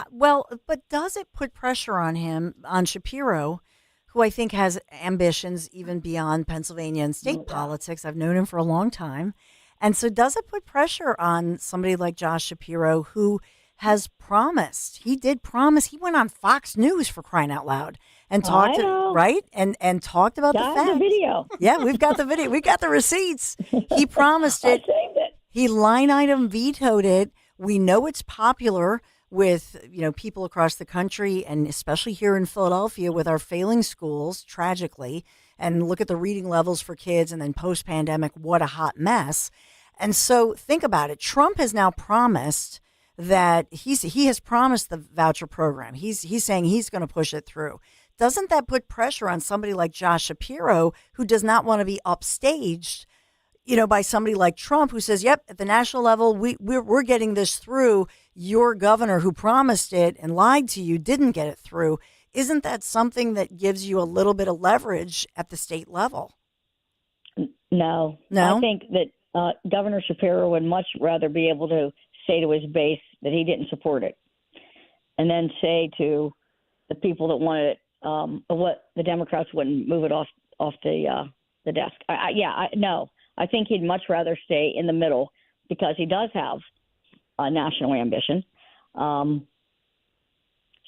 Speaker 1: but does it put pressure on Shapiro, who I think has ambitions even beyond Pennsylvania and state politics? I've known him for a long time. And so does it put pressure on somebody like Josh Shapiro, who has promised. He did promise. He went on Fox News, for crying out loud, and talked right and talked about the fact.
Speaker 16: The video.
Speaker 1: Yeah, we've got the video. We got the receipts. He promised it.
Speaker 16: I saved it.
Speaker 1: He line item vetoed it. We know it's popular with people across the country, and especially here in Philadelphia with our failing schools, tragically. And look at the reading levels for kids, and then post-pandemic, what a hot mess. And so think about it. Trump has now promised that he has promised the voucher program. He's saying he's going to push it through. Doesn't that put pressure on somebody like Josh Shapiro, who does not want to be upstaged, by somebody like Trump, who says, yep, at the national level, we're getting this through. Your governor who promised it and lied to you didn't get it through. Isn't that something that gives you a little bit of leverage at the state level?
Speaker 16: No. I think that Governor Shapiro would much rather be able to say to his base that he didn't support it, and then say to the people that wanted it, what the Democrats wouldn't move it off the desk. No. I think he'd much rather stay in the middle because he does have a national ambition.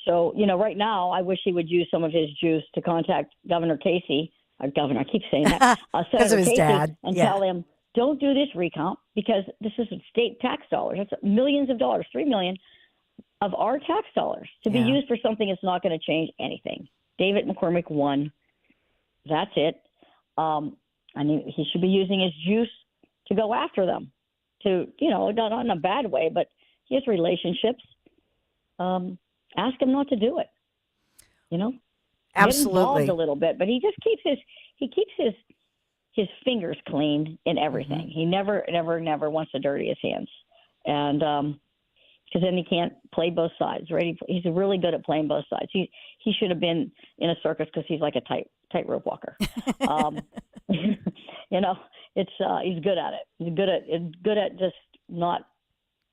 Speaker 16: So, right now, I wish he would use some of his juice to contact Governor Casey. Governor, I keep saying that.
Speaker 1: Because of his
Speaker 16: Casey,
Speaker 1: dad.
Speaker 16: And tell him, don't do this recount because this is state tax dollars. That's millions of dollars, $3 million of our tax dollars to be used for something that's not going to change anything. David McCormick won. That's it. He should be using his juice to go after them, not in a bad way, but he has relationships. Ask him not to do it.
Speaker 1: Absolutely.
Speaker 16: Get involved a little bit, but he just keeps his fingers clean in everything.
Speaker 1: Mm-hmm.
Speaker 16: He never wants to dirty his hands, and because then he can't play both sides, right? He's really good at playing both sides. He should have been in a circus because he's like a tightrope walker. He's good at it. He's good at just not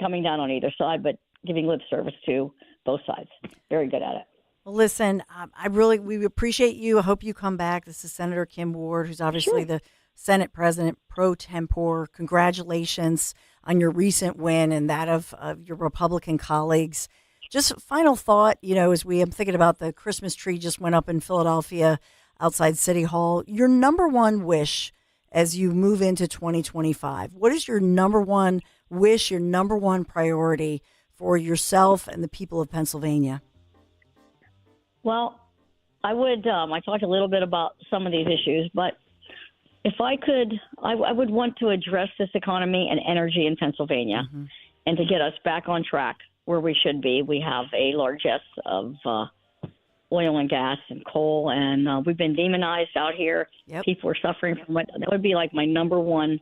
Speaker 16: coming down on either side, but giving lip service to both sides. Very good at it.
Speaker 1: Well, listen, we appreciate you. I hope you come back. This is Senator Kim Ward, who's obviously the Senate President pro tempore. Congratulations on your recent win and that of your Republican colleagues. Just final thought, as I'm thinking about the Christmas tree just went up in Philadelphia outside City Hall. Your number one wish as you move into 2025, what is your number one wish, your number one priority for yourself and the people of Pennsylvania?
Speaker 16: Well, I talked a little bit about some of these issues, but if I could, I would want to address this economy and energy in Pennsylvania and to get us back on track where we should be. We have a largesse of oil and gas and coal, and we've been demonized out here.
Speaker 1: Yep.
Speaker 16: People are suffering from it. That would be like my number one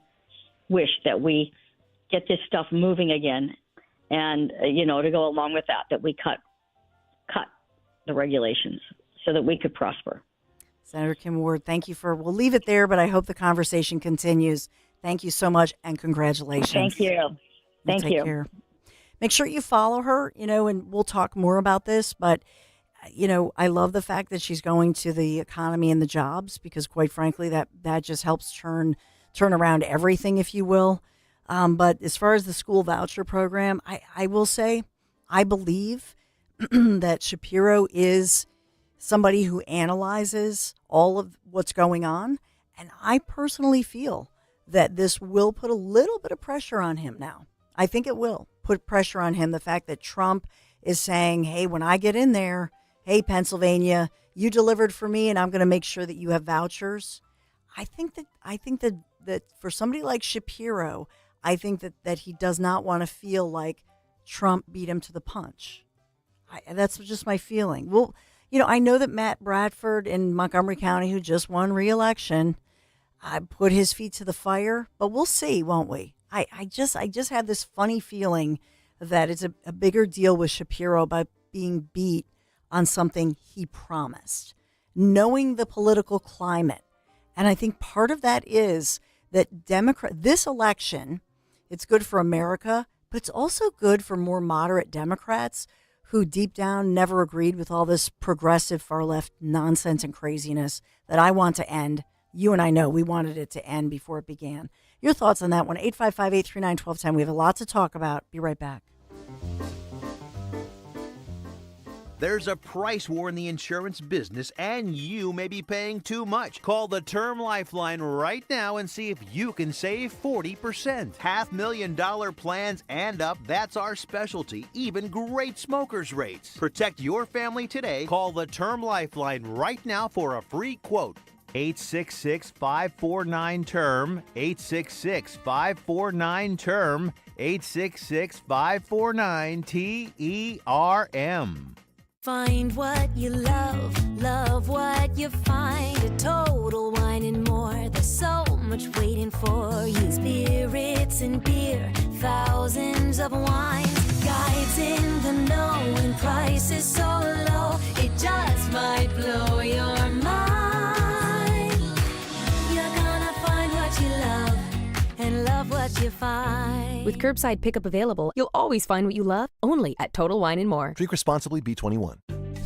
Speaker 16: wish, that we get this stuff moving again. And, to go along with that we cut the regulations so that we could prosper.
Speaker 1: Senator Kim Ward, thank you we'll leave it there, but I hope the conversation continues. Thank you so much, and congratulations.
Speaker 16: Thank you. Thank you.
Speaker 1: Take care. Make sure you follow her, and we'll talk more about this, but I love the fact that she's going to the economy and the jobs, because quite frankly, that just helps turn around everything, if you will. But as far as the school voucher program, I will say, I believe that Shapiro is somebody who analyzes all of what's going on. And I personally feel that this will put a little bit of pressure on him now. I think it will put pressure on him. The fact that Trump is saying, hey, when I get in there, hey, Pennsylvania, you delivered for me and I'm going to make sure that you have vouchers. I think that for somebody like Shapiro, I think that he does not want to feel like Trump beat him to the punch. That's just my feeling. Well, I know that Matt Bradford in Montgomery County, who just won re-election, put his feet to the fire, but we'll see, won't we? I just have this funny feeling that it's a bigger deal with Shapiro by being beat on something he promised, knowing the political climate. And I think part of that is that this election, it's good for America, but it's also good for more moderate Democrats who deep down never agreed with all this progressive far left nonsense and craziness that I want to end. You and I know we wanted it to end before it began. Your thoughts on that one, 855-839-1210. We have a lot to talk about. Be right back.
Speaker 2: There's a price war in the insurance business, and you may be paying too much. Call the Term Lifeline right now and see if you can save 40%. $500,000 plans and up, that's our specialty. Even great smokers' rates. Protect your family today. Call the Term Lifeline right now for a free quote. 866-549-TERM, 866-549-TERM, 866-549-TERM.
Speaker 14: Find what you love, love what you find. A Total Wine and More. There's so much waiting for you. Spirits and beer, thousands of wines. Guides in the know and prices so low. It just might blow your mind. You're gonna find what you love and love what you find.
Speaker 11: With curbside pickup available, you'll always find what you love, only at Total Wine and More.
Speaker 10: Drink responsibly, B21.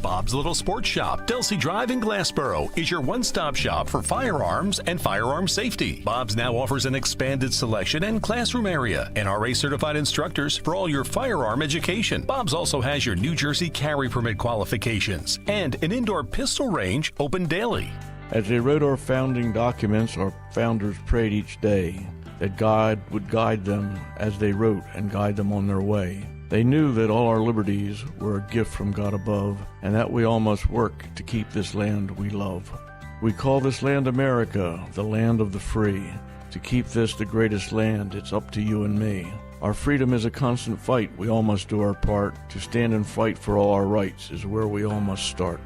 Speaker 4: Bob's Little Sports Shop, Delsey Drive in Glassboro, is your one-stop shop for firearms and firearm safety. Bob's now offers an expanded selection and classroom area, NRA-certified instructors for all your firearm education. Bob's also has your New Jersey carry permit qualifications and an indoor pistol range open daily.
Speaker 17: As they wrote our founding documents, our founders prayed each day that God would guide them as they wrote and guide them on their way. They knew that all our liberties were a gift from God above, and that we all must work to keep this land we love. We call this land America, the land of the free. To keep this the greatest land, it's up to you and me. Our freedom is a constant fight. We all must do our part. To stand and fight for all our rights is where we all must start.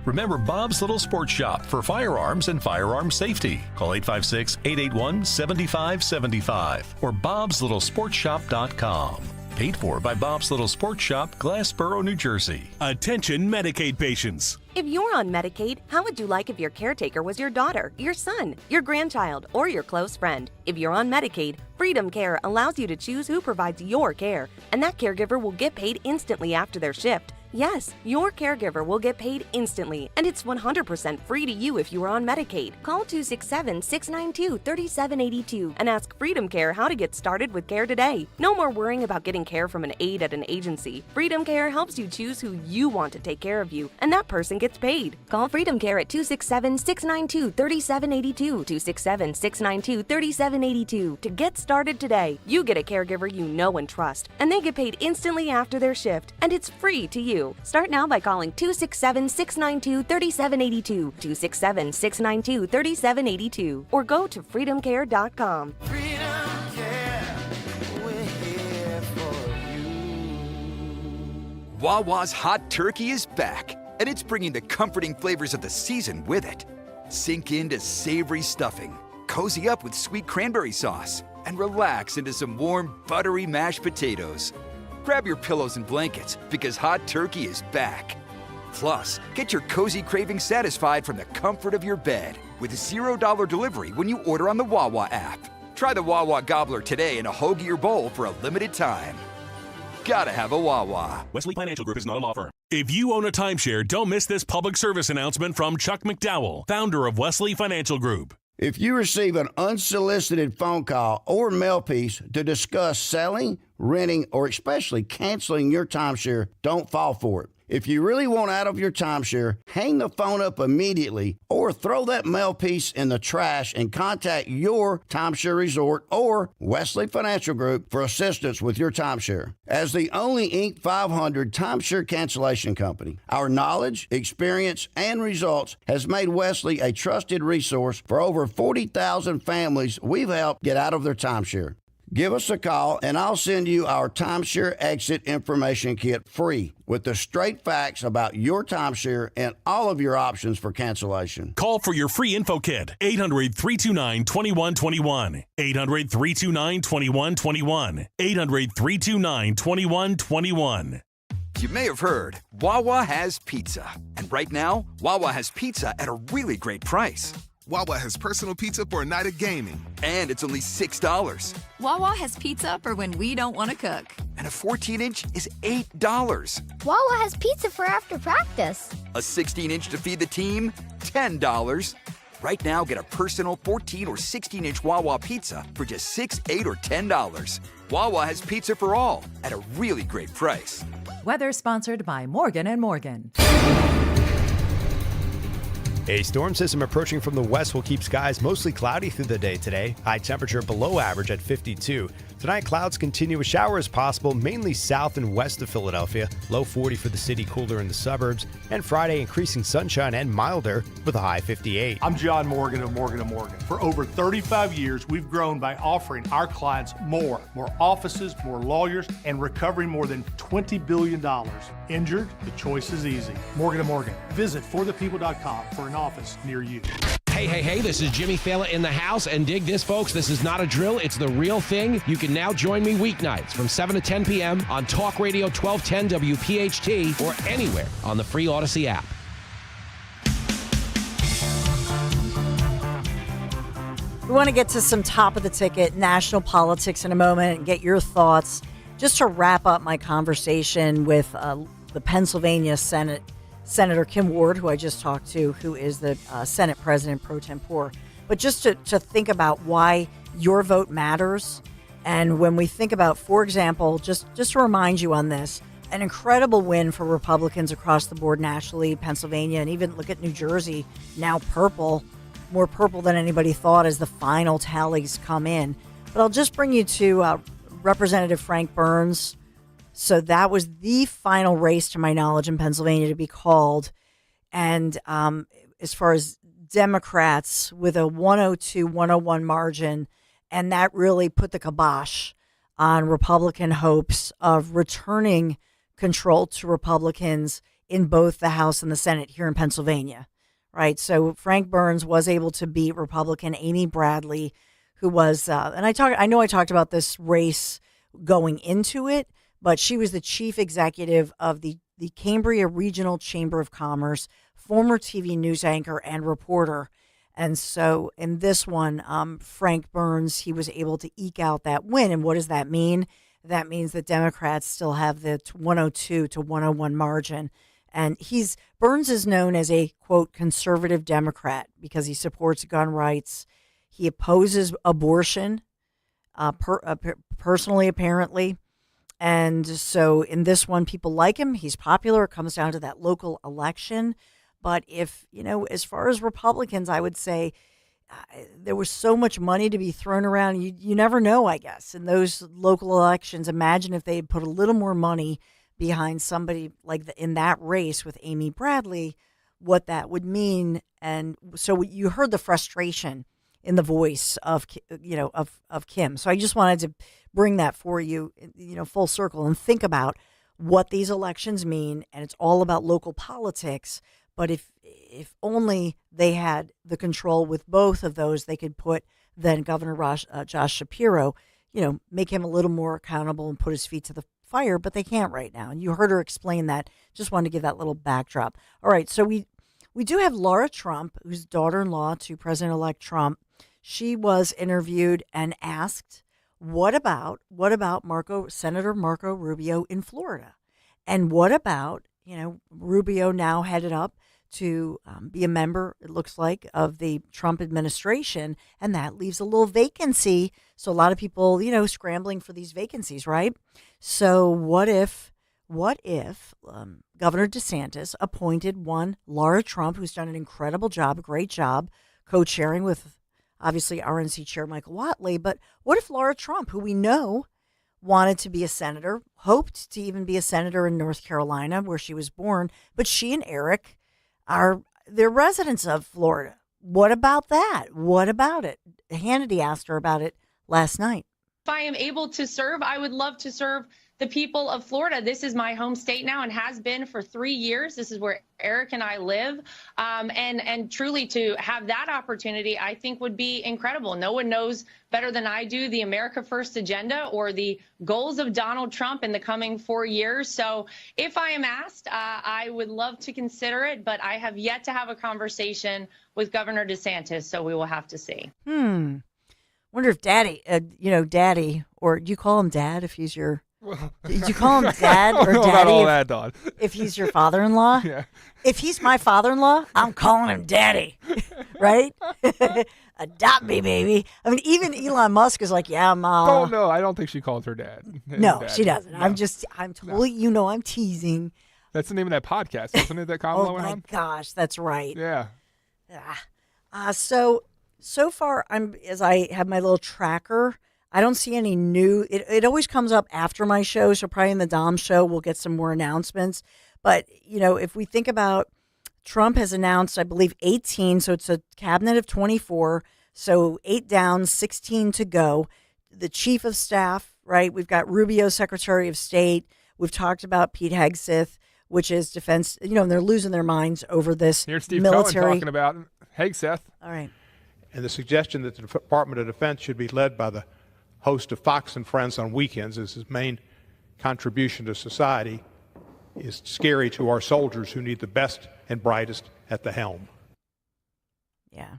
Speaker 4: Remember Bob's Little Sports Shop for firearms and firearm safety. Call 856-881-7575 or bobslittle.sportshop.com. Paid for by Bob's Little Sports Shop, Glassboro, New Jersey.
Speaker 19: Attention Medicaid patients.
Speaker 21: If you're on Medicaid, how would you like if your caretaker was your daughter, your son, your grandchild, or your close friend? If you're on Medicaid, Freedom Care allows you to choose who provides your care, and that caregiver will get paid instantly after their shift. Yes, your caregiver will get paid instantly, and it's 100% free to you if you are on Medicaid. Call 267-692-3782 and ask Freedom Care how to get started with care today. No more worrying about getting care from an aide at an agency. Freedom Care helps you choose who you want to take care of you, and that person gets paid. Call Freedom Care at 267-692-3782, 267-692-3782 to get started today. You get a caregiver you know and trust, and they get paid instantly after their shift, and it's free to you. Start now by calling 267-692-3782, 267-692-3782, or go to freedomcare.com.
Speaker 24: Wawa's Hot Turkey is back, and it's bringing the comforting flavors of the season with it. Sink into savory stuffing, cozy up with sweet cranberry sauce, and relax into some warm, buttery mashed potatoes. Grab your pillows and blankets because Hot Turkey is back. Plus, get your cozy cravings satisfied from the comfort of your bed with $0 delivery when you order on the Wawa app. Try the Wawa Gobbler today in a hoagie or bowl for a limited time. Gotta have a Wawa.
Speaker 10: Wesley Financial Group is not a law firm. If you own a timeshare, don't miss this public service announcement from Chuck McDowell, founder of Wesley Financial Group.
Speaker 27: If you receive an unsolicited phone call or mail piece to discuss selling, renting, or especially canceling your timeshare, don't fall for it. If you really want out of your timeshare, hang the phone up immediately or throw that mail piece in the trash and contact your timeshare resort or Wesley Financial Group for assistance with your timeshare. As the only Inc. 500 timeshare cancellation company, our knowledge, experience, and results has made Wesley a trusted resource for over 40,000 families we've helped get out of their timeshare. Give us a call, and I'll send you our timeshare exit information kit free with the straight facts about your timeshare and all of your options for cancellation.
Speaker 10: Call for your free info kit, 800-329-2121, 800-329-2121, 800-329-2121.
Speaker 24: You may have heard, Wawa has pizza. And right now, Wawa has pizza at a really great price.
Speaker 28: Wawa has personal pizza for a night of gaming.
Speaker 24: And it's only $6.
Speaker 29: Wawa has pizza for when we don't want to cook.
Speaker 24: And a 14-inch is $8.
Speaker 30: Wawa has pizza for after practice.
Speaker 24: A 16-inch to feed the team, $10. Right now, get a personal 14 or 16-inch Wawa pizza for just $6, $8, or $10. Wawa has pizza for all at a really great price.
Speaker 5: Weather sponsored by Morgan & Morgan.
Speaker 6: A storm system approaching from the west will keep skies mostly cloudy through the day today. High temperature below average at 52. Tonight, clouds continue with showers possible, mainly south and west of Philadelphia. Low 40 for the city, cooler in the suburbs. And Friday, increasing sunshine and milder with a high 58.
Speaker 7: I'm John Morgan of Morgan & Morgan. For over 35 years, we've grown by offering our clients more offices, more lawyers, and recovering more than $20 billion. Injured? The choice is easy. Morgan & Morgan. Visit forthepeople.com for an office near you.
Speaker 9: Hey, this is Jimmy Fallon in the house, and dig this, folks. This is not a drill. It's the real thing. You can now join me weeknights from 7 to 10 p.m. on Talk Radio 1210 WPHT or anywhere on the free Odyssey app.
Speaker 1: We want to get to some top of the ticket national politics in a moment and get your thoughts. Just to wrap up my conversation with the Pennsylvania Senator Kim Ward, who I just talked to, who is the Senate President pro tempore. But just to think about why your vote matters. And when we think about, for example, just to remind you on this, an incredible win for Republicans across the board nationally, Pennsylvania, and even look at New Jersey, now purple, more purple than anybody thought as the final tallies come in. But I'll just bring you to Representative Frank Burns. So that was the final race, to my knowledge, in Pennsylvania to be called. And as far as Democrats, with a 102-101 margin, and that really put the kibosh on Republican hopes of returning control to Republicans in both the House and the Senate here in Pennsylvania, right? So Frank Burns was able to beat Republican Amy Bradley, who was, and I know I talked about this race going into it, but she was the chief executive of the Cambria Regional Chamber of Commerce, former TV news anchor and reporter. And so in this one, Frank Burns, he was able to eke out that win. And what does that mean? That means that Democrats still have the 102-101 margin. And Burns is known as a, quote, conservative Democrat because he supports gun rights. He opposes abortion, personally, apparently. And so in this one, people like him. He's popular. It comes down to that local election. But if, as far as Republicans, I would say there was so much money to be thrown around. You never know, I guess, in those local elections. Imagine if they had put a little more money behind somebody like in that race with Amy Bradley, what that would mean. And so you heard the frustration in the voice of Kim. So I just wanted to bring that for you, full circle, and think about what these elections mean. And it's all about local politics. But if only they had the control with both of those, they could put then Governor Josh Shapiro, make him a little more accountable and put his feet to the fire. But they can't right now. And you heard her explain that. Just wanted to give that little backdrop. All right. So we do have Laura Trump, who's daughter-in-law to President-elect Trump. She was interviewed and asked, what about Senator Marco Rubio in Florida? And what about, Rubio now headed up to be a member, it looks like, of the Trump administration, and that leaves a little vacancy. So a lot of people, scrambling for these vacancies, right? So what if Governor DeSantis appointed one Laura Trump, who's done an incredible job, a great job, co-chairing with obviously RNC Chair Michael Whatley, but what if Laura Trump, who we know wanted to be a senator, hoped to even be a senator in North Carolina, where she was born, but she and Eric they're residents of Florida. What about that? What about it? Hannity asked her about it last night.
Speaker 18: If I am able to serve, I would love to serve the people of Florida. This is my home state now and has been for 3 years. This is where Eric and I live. And truly to have that opportunity, I think would be incredible. No one knows better than I do the America First agenda or the goals of Donald Trump in the coming 4 years. So if I am asked, I would love to consider it, but I have yet to have a conversation with Governor DeSantis. So we will have to see.
Speaker 1: Wonder if Daddy, or do you call him Dad if he's your... Did you call him Dad or Daddy? If he's your father-in-law? Yeah. If he's my father-in-law, I'm calling him Daddy, right? Adopt me, baby. I mean, even Elon Musk is like, yeah, Ma.
Speaker 3: Oh, no, I don't think she calls her dad.
Speaker 1: No,
Speaker 3: Dad.
Speaker 1: she doesn't.
Speaker 3: No.
Speaker 1: I'm totally, I'm teasing.
Speaker 3: That's the name of that podcast, isn't it, that Kamala
Speaker 1: Oh,
Speaker 3: went
Speaker 1: my
Speaker 3: on?
Speaker 1: gosh, that's right.
Speaker 3: Yeah.
Speaker 1: So far, as I have my little tracker, I don't see any new. It always comes up after my show, so probably in the Dom show we'll get some more announcements. But if we think about, Trump has announced, I believe, 18, so it's a cabinet of 24, so 8 down, 16 to go. The chief of staff, right? We've got Rubio, Secretary of State. We've talked about Pete Hegseth, which is defense. And they're losing their minds over this
Speaker 3: Here's Steve
Speaker 1: military.
Speaker 3: Cohen talking about Hegseth.
Speaker 1: All right.
Speaker 8: And the suggestion that the Department of Defense should be led by the host of Fox and Friends on weekends as his main contribution to society is scary to our soldiers who need the best and brightest at the helm.
Speaker 1: Yeah.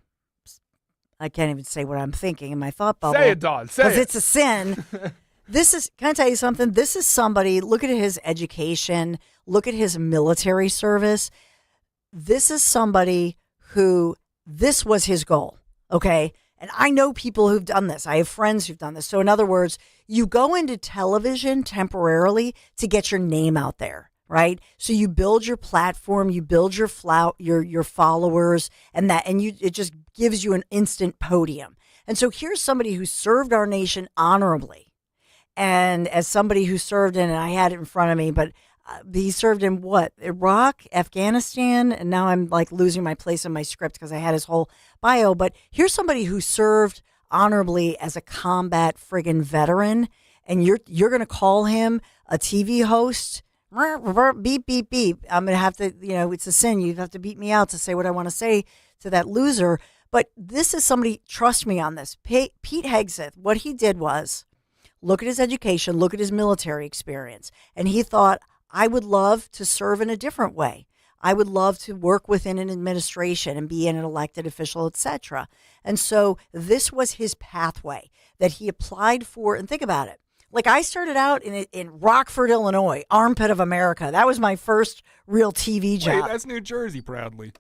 Speaker 1: I can't even say what I'm thinking in my thought bubble.
Speaker 3: Say it, Dawn. Say it.
Speaker 1: Because it's a sin. Can I tell you something? This is somebody, look at his education, look at his military service. This is somebody who, this was his goal, okay? And I know people who've done this. I have friends who've done this. So in other words, you go into television temporarily to get your name out there, right? So you build your platform, you build your followers, and it just gives you an instant podium. And so here's somebody who served our nation honorably. And as somebody who served in, and I had it in front of me, but he served in what? Iraq, Afghanistan, and now I'm like losing my place in my script because I had his whole bio. But here's somebody who served honorably as a combat friggin' veteran, and you're going to call him a TV host? Beep, beep, beep. I'm going to have to, it's a sin. You have to beat me out to say what I want to say to that loser. But this is somebody, trust me on this. Pete Hegseth, what he did was, look at his education, look at his military experience. And he thought, I would love to serve in a different way. I would love to work within an administration and be an elected official, etc. And so this was his pathway that he applied for. And think about it. Like, I started out in Rockford, Illinois, armpit of America. That was my first real TV job.
Speaker 3: Wait, that's New Jersey, proudly.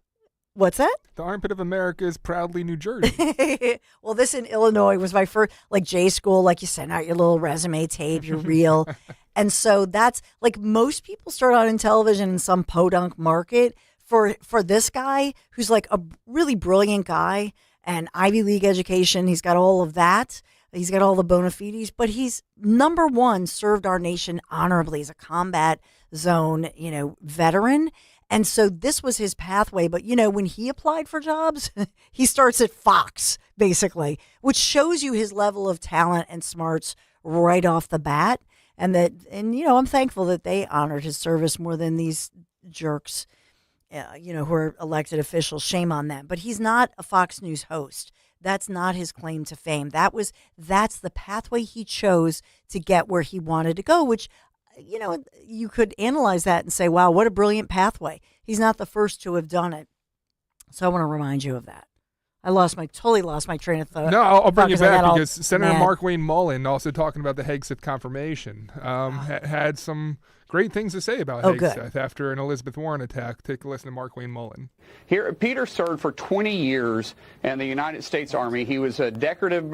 Speaker 1: What's that?
Speaker 3: The armpit of America is proudly New Jersey.
Speaker 1: Well, this in Illinois was my first, like J school, like you send out your little resume tape, your reel. And so that's like most people start out in television in some podunk market. For this guy who's like a really brilliant guy and Ivy League education, he's got all of that. He's got all the bona fides, but he's number one, served our nation honorably as a combat zone, veteran. And so this was his pathway. But, when he applied for jobs, he starts at Fox, basically, which shows you his level of talent and smarts right off the bat. And I'm thankful that they honored his service more than these jerks, who are elected officials. Shame on them. But he's not a Fox News host. That's not his claim to fame. That's the pathway he chose to get where he wanted to go, which, you could analyze that and say, wow, what a brilliant pathway. He's not the first to have done it. So I want to remind you of that. I totally lost my train of thought.
Speaker 3: No, I'll bring you back because Senator
Speaker 1: mad.
Speaker 3: Mark Wayne Mullen, also talking about the Hegseth confirmation, had some great things to say about Hegseth after an Elizabeth Warren attack. Take a listen to Mark Wayne Mullen.
Speaker 12: Here, Peter served for 20 years in the United States Army. He was a decorative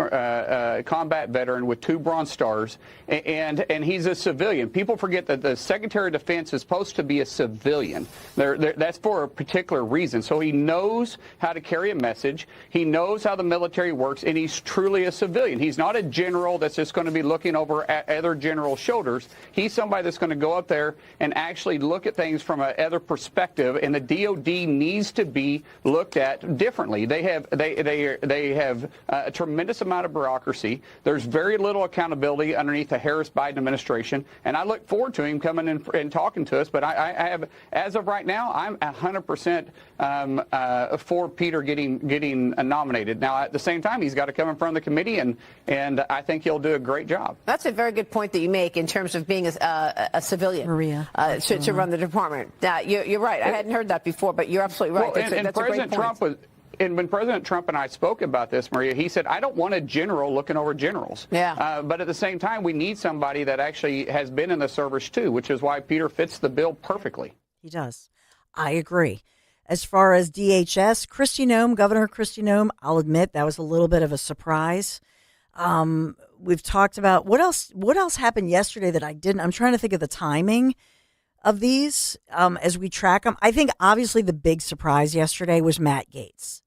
Speaker 12: combat veteran with 2 Bronze Stars, and he's a civilian. People forget that the Secretary of Defense is supposed to be a civilian. That's for a particular reason. So he knows how to carry a message. He knows how the military works, and he's truly a civilian. He's not a general that's just going to be looking over at other generals' shoulders. He's somebody that's going to go up there and actually look at things from another perspective, and the DOD needs to be looked at differently. They have a tremendous amount of bureaucracy. There's very little accountability underneath the Harris-Biden administration, and I look forward to him coming in and talking to us. But I have, as of right now, I'm 100% for Peter getting nominated. Now, at the same time, he's got to come in front of the committee, and I think he'll do a great job.
Speaker 13: That's a very good point that you make in terms of being a civilian,
Speaker 1: Maria,
Speaker 13: to run the department. You're right. I hadn't heard that before, but you're absolutely right.
Speaker 12: Well,
Speaker 13: That's a great point.
Speaker 12: And when President Trump and I spoke about this, Maria, he said, I don't want a general looking over generals.
Speaker 13: Yeah.
Speaker 12: But at the same time, we need somebody that actually has been in the service, too, which is why Peter fits the bill perfectly.
Speaker 1: He does. I agree. As far as DHS, Governor Kristi Noem, I'll admit that was a little bit of a surprise. We've talked about what else happened yesterday that I didn't. I'm trying to think of the timing of these as we track them. I think obviously the big surprise yesterday was Matt Gaetz.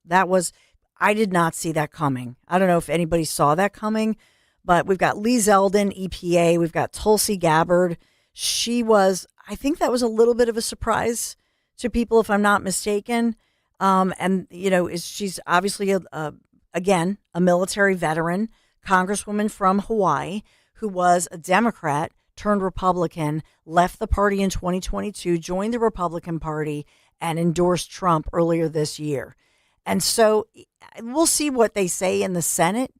Speaker 1: I did not see that coming. I don't know if anybody saw that coming, but we've got Lee Zeldin, EPA. We've got Tulsi Gabbard. I think that was a little bit of a surprise to people, if I'm not mistaken. And, she's obviously, again, a military veteran, congresswoman from Hawaii, who was a Democrat turned Republican, left the party in 2022, joined the Republican Party, and endorsed Trump earlier this year. And so we'll see what they say in the Senate,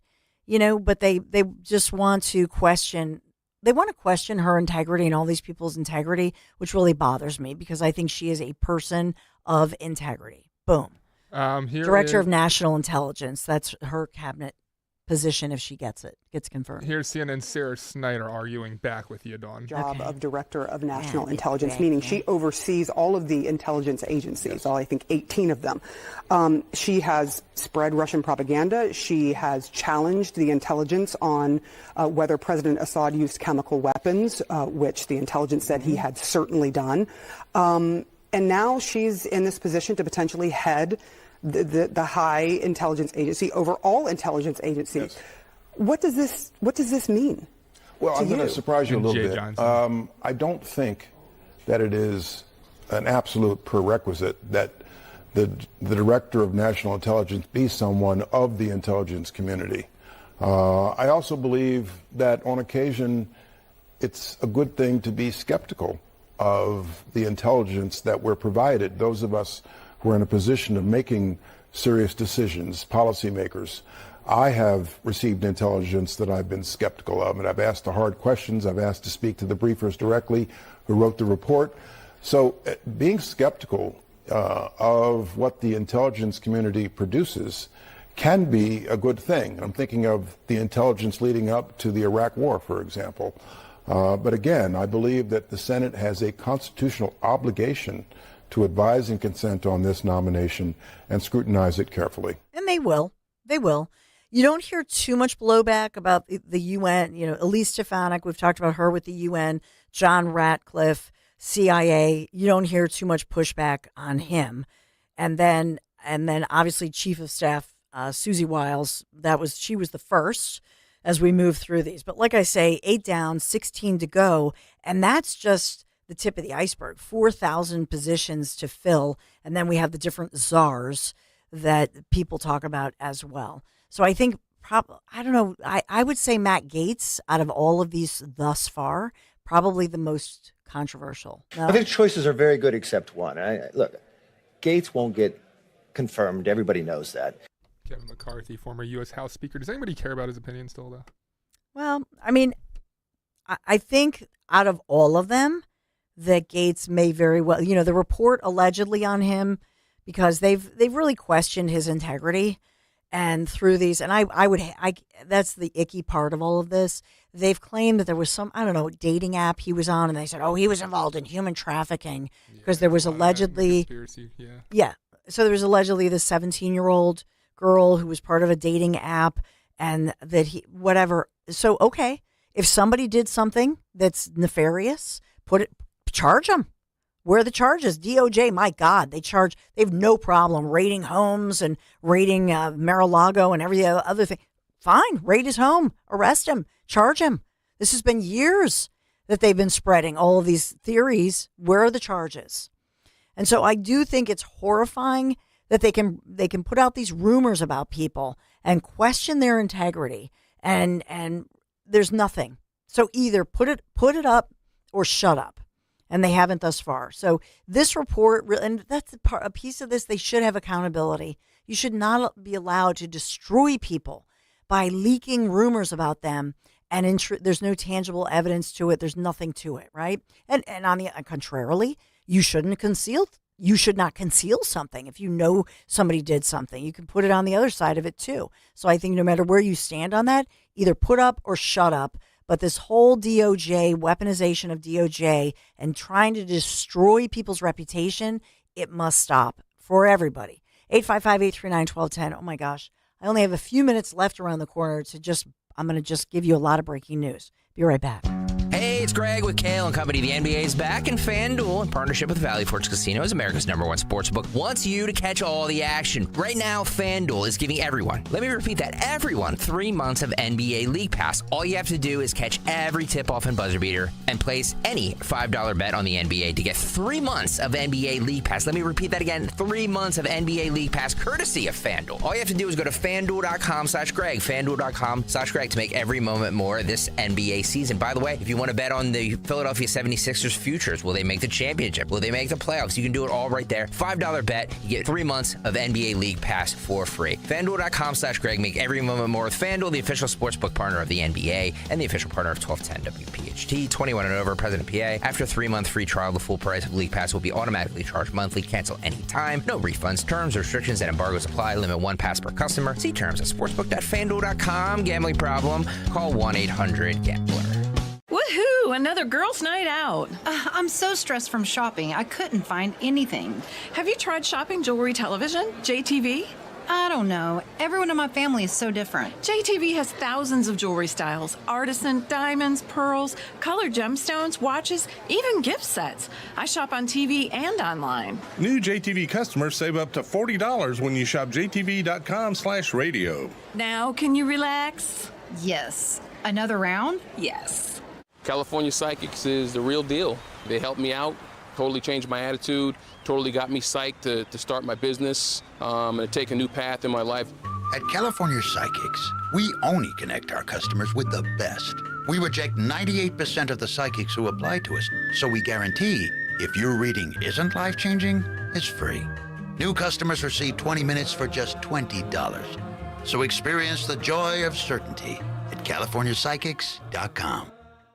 Speaker 1: but they just want to question. They want to question her integrity and all these people's integrity, which really bothers me because I think she is a person of integrity. Boom. Director of National Intelligence. That's her cabinet position if she gets confirmed.
Speaker 3: Here's CNN's Sarah Snyder arguing back with you, Dawn.
Speaker 2: Job of Director of National Intelligence, meaning she oversees all of the intelligence agencies, all I think 18 of them. She has spread Russian propaganda. She has challenged the intelligence on whether President Assad used chemical weapons, which the intelligence said he had certainly done. And now she's in this position to potentially head the high intelligence agency over all intelligence agencies. Yes. What does this mean?
Speaker 11: Well, I'm going to surprise you a little bit. I don't think that it is an absolute prerequisite that the director of national intelligence be someone of the intelligence community. I also believe that on occasion it's a good thing to be skeptical of the intelligence that we're provided, those of us who are in a position of making serious decisions, policymakers. I have received intelligence that I've been skeptical of, and I've asked the hard questions. I've asked to speak to the briefers directly who wrote the report. So being skeptical of what the intelligence community produces can be a good thing. I'm thinking of the intelligence leading up to the Iraq War, for example. But again, I believe that the Senate has a constitutional obligation to advise and consent on this nomination and scrutinize it carefully.
Speaker 1: And they will. They will. You don't hear too much blowback about the UN. Elise Stefanik, we've talked about her with the UN, John Ratcliffe, CIA. You don't hear too much pushback on him. And then obviously Chief of Staff Susie Wiles, she was the first as we move through these. But like I say, 8 down, 16 to go. And that's just the tip of the iceberg. 4,000 positions to fill. And then we have the different czars that people talk about as well. So I think, I don't know, I would say Matt Gaetz, out of all of these thus far, probably the most controversial. No?
Speaker 14: I think choices are very good except one. Look, Gaetz won't get confirmed. Everybody knows that.
Speaker 3: Kevin McCarthy, former U.S. House Speaker. Does anybody care about his opinion still, though?
Speaker 1: Well, I mean, I think out of all of them, that Gaetz may very well, the report allegedly on him, because they've really questioned his integrity, and through these, and I that's the icky part of all of this. They've claimed that there was some, I don't know, dating app he was on, and they said, he was involved in human trafficking because there was allegedly, yeah. So there was allegedly this 17-year-old girl who was part of a dating app, and that whatever. So okay, if somebody did something that's nefarious, charge them. Where are the charges? DOJ, my God, they have no problem raiding homes and raiding Mar-a-Lago and every other thing. Fine, raid his home, arrest him, charge him. This has been years that they've been spreading all of these theories. Where are the charges? And so I do think it's horrifying that they can put out these rumors about people and question their integrity, and there's nothing. So either put it up or shut up. And they haven't thus far. So this report, and that's a piece of this, they should have accountability. You should not be allowed to destroy people by leaking rumors about them, and there's no tangible evidence to it. There's nothing to it, right? And on the contrarily, you should not conceal something. If you know somebody did something, you can put it on the other side of it too. So I think no matter where you stand on that, either put up or shut up. But this whole DOJ, weaponization of DOJ and trying to destroy people's reputation, it must stop for everybody. 855-839-1210. Oh my gosh. I only have a few minutes left around the corner I'm going to just give you a lot of breaking news. Be right back.
Speaker 4: Hey, it's Greg with Kale and Company. The NBA is back, and FanDuel, in partnership with Valley Forge Casino, is America's #1 sportsbook, wants you to catch all the action. Right now, FanDuel is giving everyone, let me repeat that, everyone, 3 months of NBA League Pass. All you have to do is catch every tip-off and buzzer beater and place any $5 bet on the NBA to get 3 months of NBA League Pass. Let me repeat that again, 3 months of NBA League Pass, courtesy of FanDuel. All you have to do is go to FanDuel.com/Greg, FanDuel.com/Greg to make every moment more this NBA season. By the way, if you want to bet on the Philadelphia 76ers futures, will they make the championship? Will they make the playoffs? You can do it all right there. $5 bet. You get 3 months of NBA League Pass for free. FanDuel.com/Greg. Make every moment more with FanDuel, the official sportsbook partner of the NBA and the official partner of 1210 WPHT. 21 and over, President PA. After a 3-month free trial, the full price of League Pass will be automatically charged monthly. Cancel anytime. No refunds. Terms, restrictions, and embargoes apply. Limit 1 pass per customer. See terms at sportsbook.fanduel.com. Gambling problem? Call 1-800-GAMBLER.
Speaker 15: Woohoo! Another girls' night out. I'm so stressed from shopping, I couldn't find anything.
Speaker 16: Have you tried shopping jewelry television, JTV?
Speaker 15: I don't know. Everyone in my family is so different.
Speaker 16: JTV has thousands of jewelry styles, artisan, diamonds, pearls, colored gemstones, watches, even gift sets. I shop on TV and online.
Speaker 17: New JTV customers save up to $40 when you shop jtv.com/radio.
Speaker 16: Now, can you relax?
Speaker 15: Yes. Another round?
Speaker 16: Yes.
Speaker 19: California Psychics is the real deal. They helped me out, totally changed my attitude, totally got me psyched to start my business and to take a new path in my life.
Speaker 20: At California Psychics, we only connect our customers with the best. We reject 98% of the psychics who apply to us, so we guarantee if your reading isn't life-changing, it's free. New customers receive 20 minutes for just $20. So experience the joy of certainty at CaliforniaPsychics.com.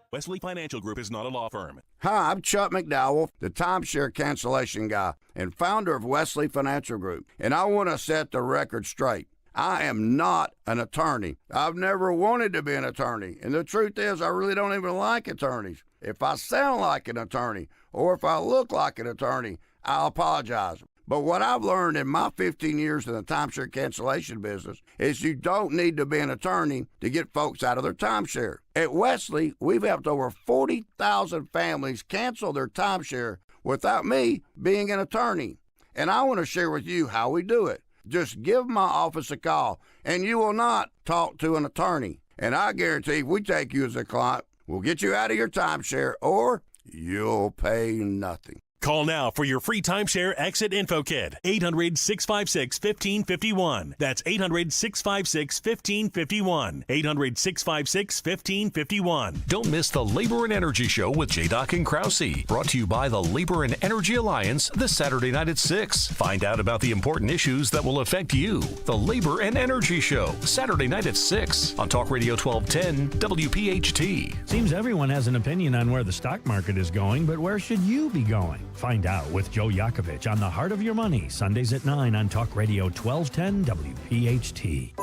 Speaker 10: Wesley Financial Group is not a law firm.
Speaker 27: Hi, I'm Chuck McDowell, the timeshare cancellation guy and founder of Wesley Financial Group, and I want to set the record straight. I am not an attorney. I've never wanted to be an attorney, and the truth is I really don't even like attorneys. If I sound like an attorney or if I look like an attorney, I'll apologize. But what I've learned in my 15 years in the timeshare cancellation business is you don't need to be an attorney to get folks out of their timeshare. At Wesley, we've helped over 40,000 families cancel their timeshare without me being an attorney. And I want to share with you how we do it. Just give my office a call, and you will not talk to an attorney. And I guarantee if we take you as a client, we'll get you out of your timeshare, or you'll pay nothing.
Speaker 10: Call now for your free timeshare exit info kit. 800-656-1551. That's 800-656-1551. 800-656-1551.
Speaker 22: Don't miss the Labor and Energy Show with J-Doc and Krause. Brought to you by the Labor and Energy Alliance this Saturday night at 6. Find out about the important issues that will affect you. The Labor and Energy Show, Saturday night at 6 on Talk Radio 1210 WPHT.
Speaker 23: Seems everyone has an opinion on where the stock market is going, but where should you be going? Find out with Joe Yakovich on The Heart of Your Money, Sundays at 9 on Talk Radio 1210 WPHT.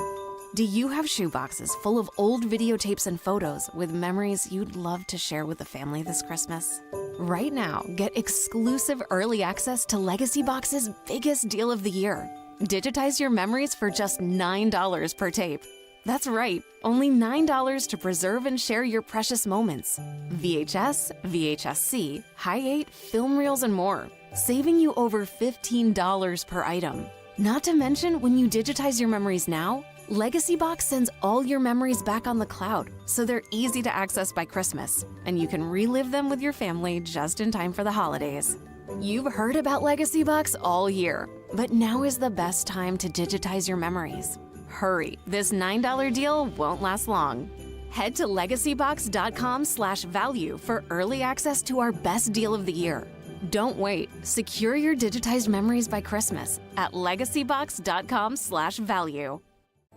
Speaker 25: Do you have shoeboxes full of old videotapes and photos with memories you'd love to share with the family this Christmas? Right now, get exclusive early access to Legacy Box's biggest deal of the year. Digitize your memories for just $9 per tape. That's right, only $9 to preserve and share your precious moments. VHS, VHS-C, Hi8, film reels, and more, saving you over $15 per item. Not to mention, when you digitize your memories now, Legacy Box sends all your memories back on the cloud, so they're easy to access by Christmas, and you can relive them with your family just in time for the holidays. You've heard about Legacy Box all year, but now is the best time to digitize your memories. Hurry, this $9 deal won't last long. Head to legacybox.com/value for early access to our best deal of the year. Don't wait. Secure your digitized memories by Christmas at legacybox.com/value.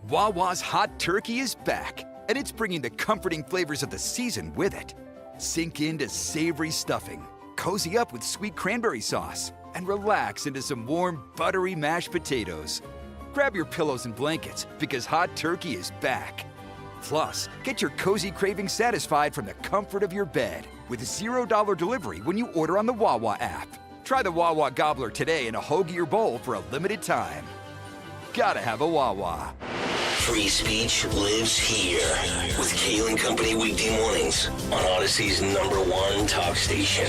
Speaker 24: Wawa's Hot Turkey is back, and it's bringing the comforting flavors of the season with it. Sink into savory stuffing, cozy up with sweet cranberry sauce, and relax into some warm, buttery mashed potatoes. Grab your pillows and blankets, because Hot Turkey is back. Plus, get your cozy cravings satisfied from the comfort of your bed with $0 delivery when you order on the Wawa app. Try the Wawa Gobbler today in a hoagie or bowl for a limited time. Gotta have a Wawa.
Speaker 5: Free speech lives here with Kale and Company weekday mornings on Odyssey's #1 talk station,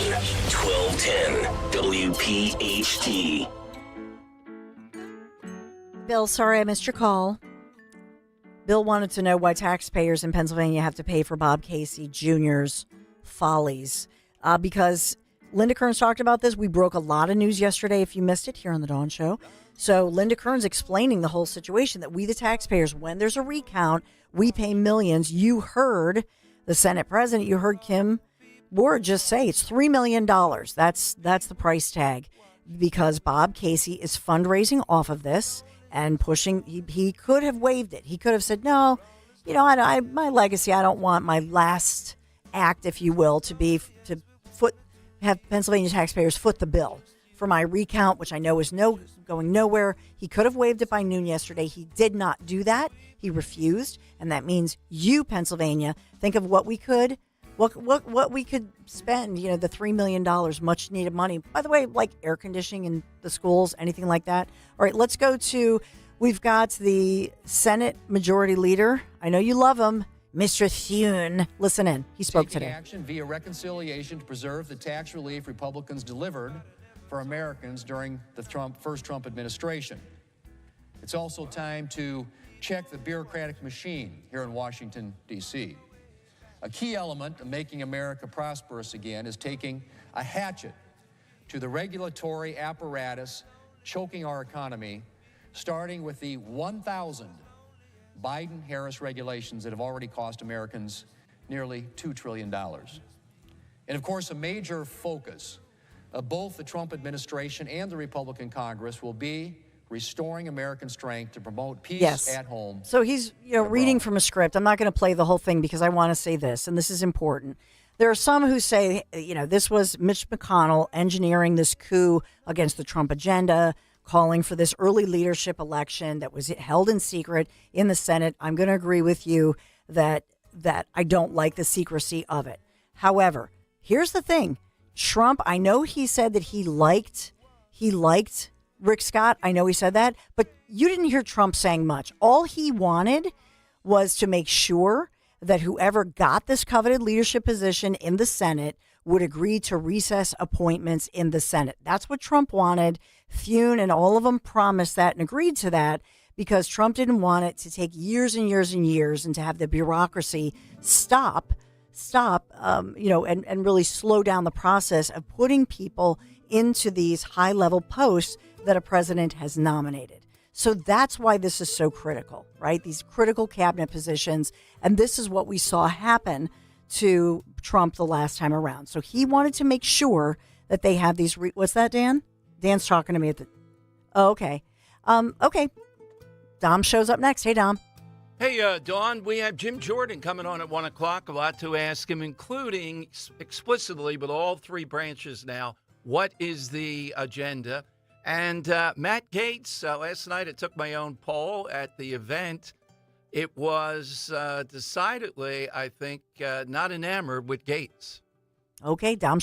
Speaker 5: 1210 WPHT.
Speaker 1: Bill, sorry I missed your call. Bill wanted to know why taxpayers in Pennsylvania have to pay for Bob Casey Jr.'s follies. Because Linda Kearns talked about this. We broke a lot of news yesterday, if you missed it, here on The Dawn Show. So Linda Kearns explaining the whole situation, that we, the taxpayers, when there's a recount, we pay millions. You heard the Senate president, you heard Kim Ward just say it's $3 million. That's the price tag, because Bob Casey is fundraising off of this and pushing. He could have waived it. He could have said, no, my legacy, I don't want my last act, if you will, to be to have Pennsylvania taxpayers foot the bill for my recount, which I know is going nowhere. He could have waived it by noon yesterday. He did not do that. He refused, and that means you, Pennsylvania, think of what we could spend. The $3 million, much needed money. By the way, like air conditioning in the schools, anything like that. All right, let's go to. We've got the Senate Majority Leader. I know you love him, Mr. Thune. Listen in. He spoke today.
Speaker 6: Action via reconciliation to preserve the tax relief Republicans delivered for Americans during the first Trump administration. It's also time to check the bureaucratic machine here in Washington, D.C. A key element of making America prosperous again is taking a hatchet to the regulatory apparatus choking our economy, starting with the 1,000 Biden-Harris regulations that have already cost Americans nearly $2 trillion. And of course, a major focus of both the Trump administration and the Republican Congress will be restoring American strength to promote peace at home.
Speaker 1: So he's reading from a script. I'm not going to play the whole thing because I want to say this, and this is important. There are some who say, this was Mitch McConnell engineering this coup against the Trump agenda, calling for this early leadership election that was held in secret in the Senate. I'm going to agree with you that I don't like the secrecy of it. However, here's the thing. Trump, I know he said that he liked Rick Scott. I know he said that, but you didn't hear Trump saying much. All he wanted was to make sure that whoever got this coveted leadership position in the Senate would agree to recess appointments in the Senate. That's what Trump wanted. Thune and all of them promised that and agreed to that because Trump didn't want it to take years and years and years and to have the bureaucracy stop, and really slow down the process of putting people into these high-level posts that a president has nominated. So that's why this is so critical, right? These critical cabinet positions. And this is what we saw happen to Trump the last time around. So he wanted to make sure that they have these. What's that, Dan? Dan's talking to me at the. Oh, okay. Okay. Dom shows up next. Hey, Dom.
Speaker 7: Hey, Dawn, we have Jim Jordan coming on at 1 o'clock. A lot to ask him, including explicitly with all three branches now. What is the agenda? And Matt Gaetz, last night I took my own poll at the event. It was decidedly, I think, not enamored with Gaetz.
Speaker 1: Okay, Dom.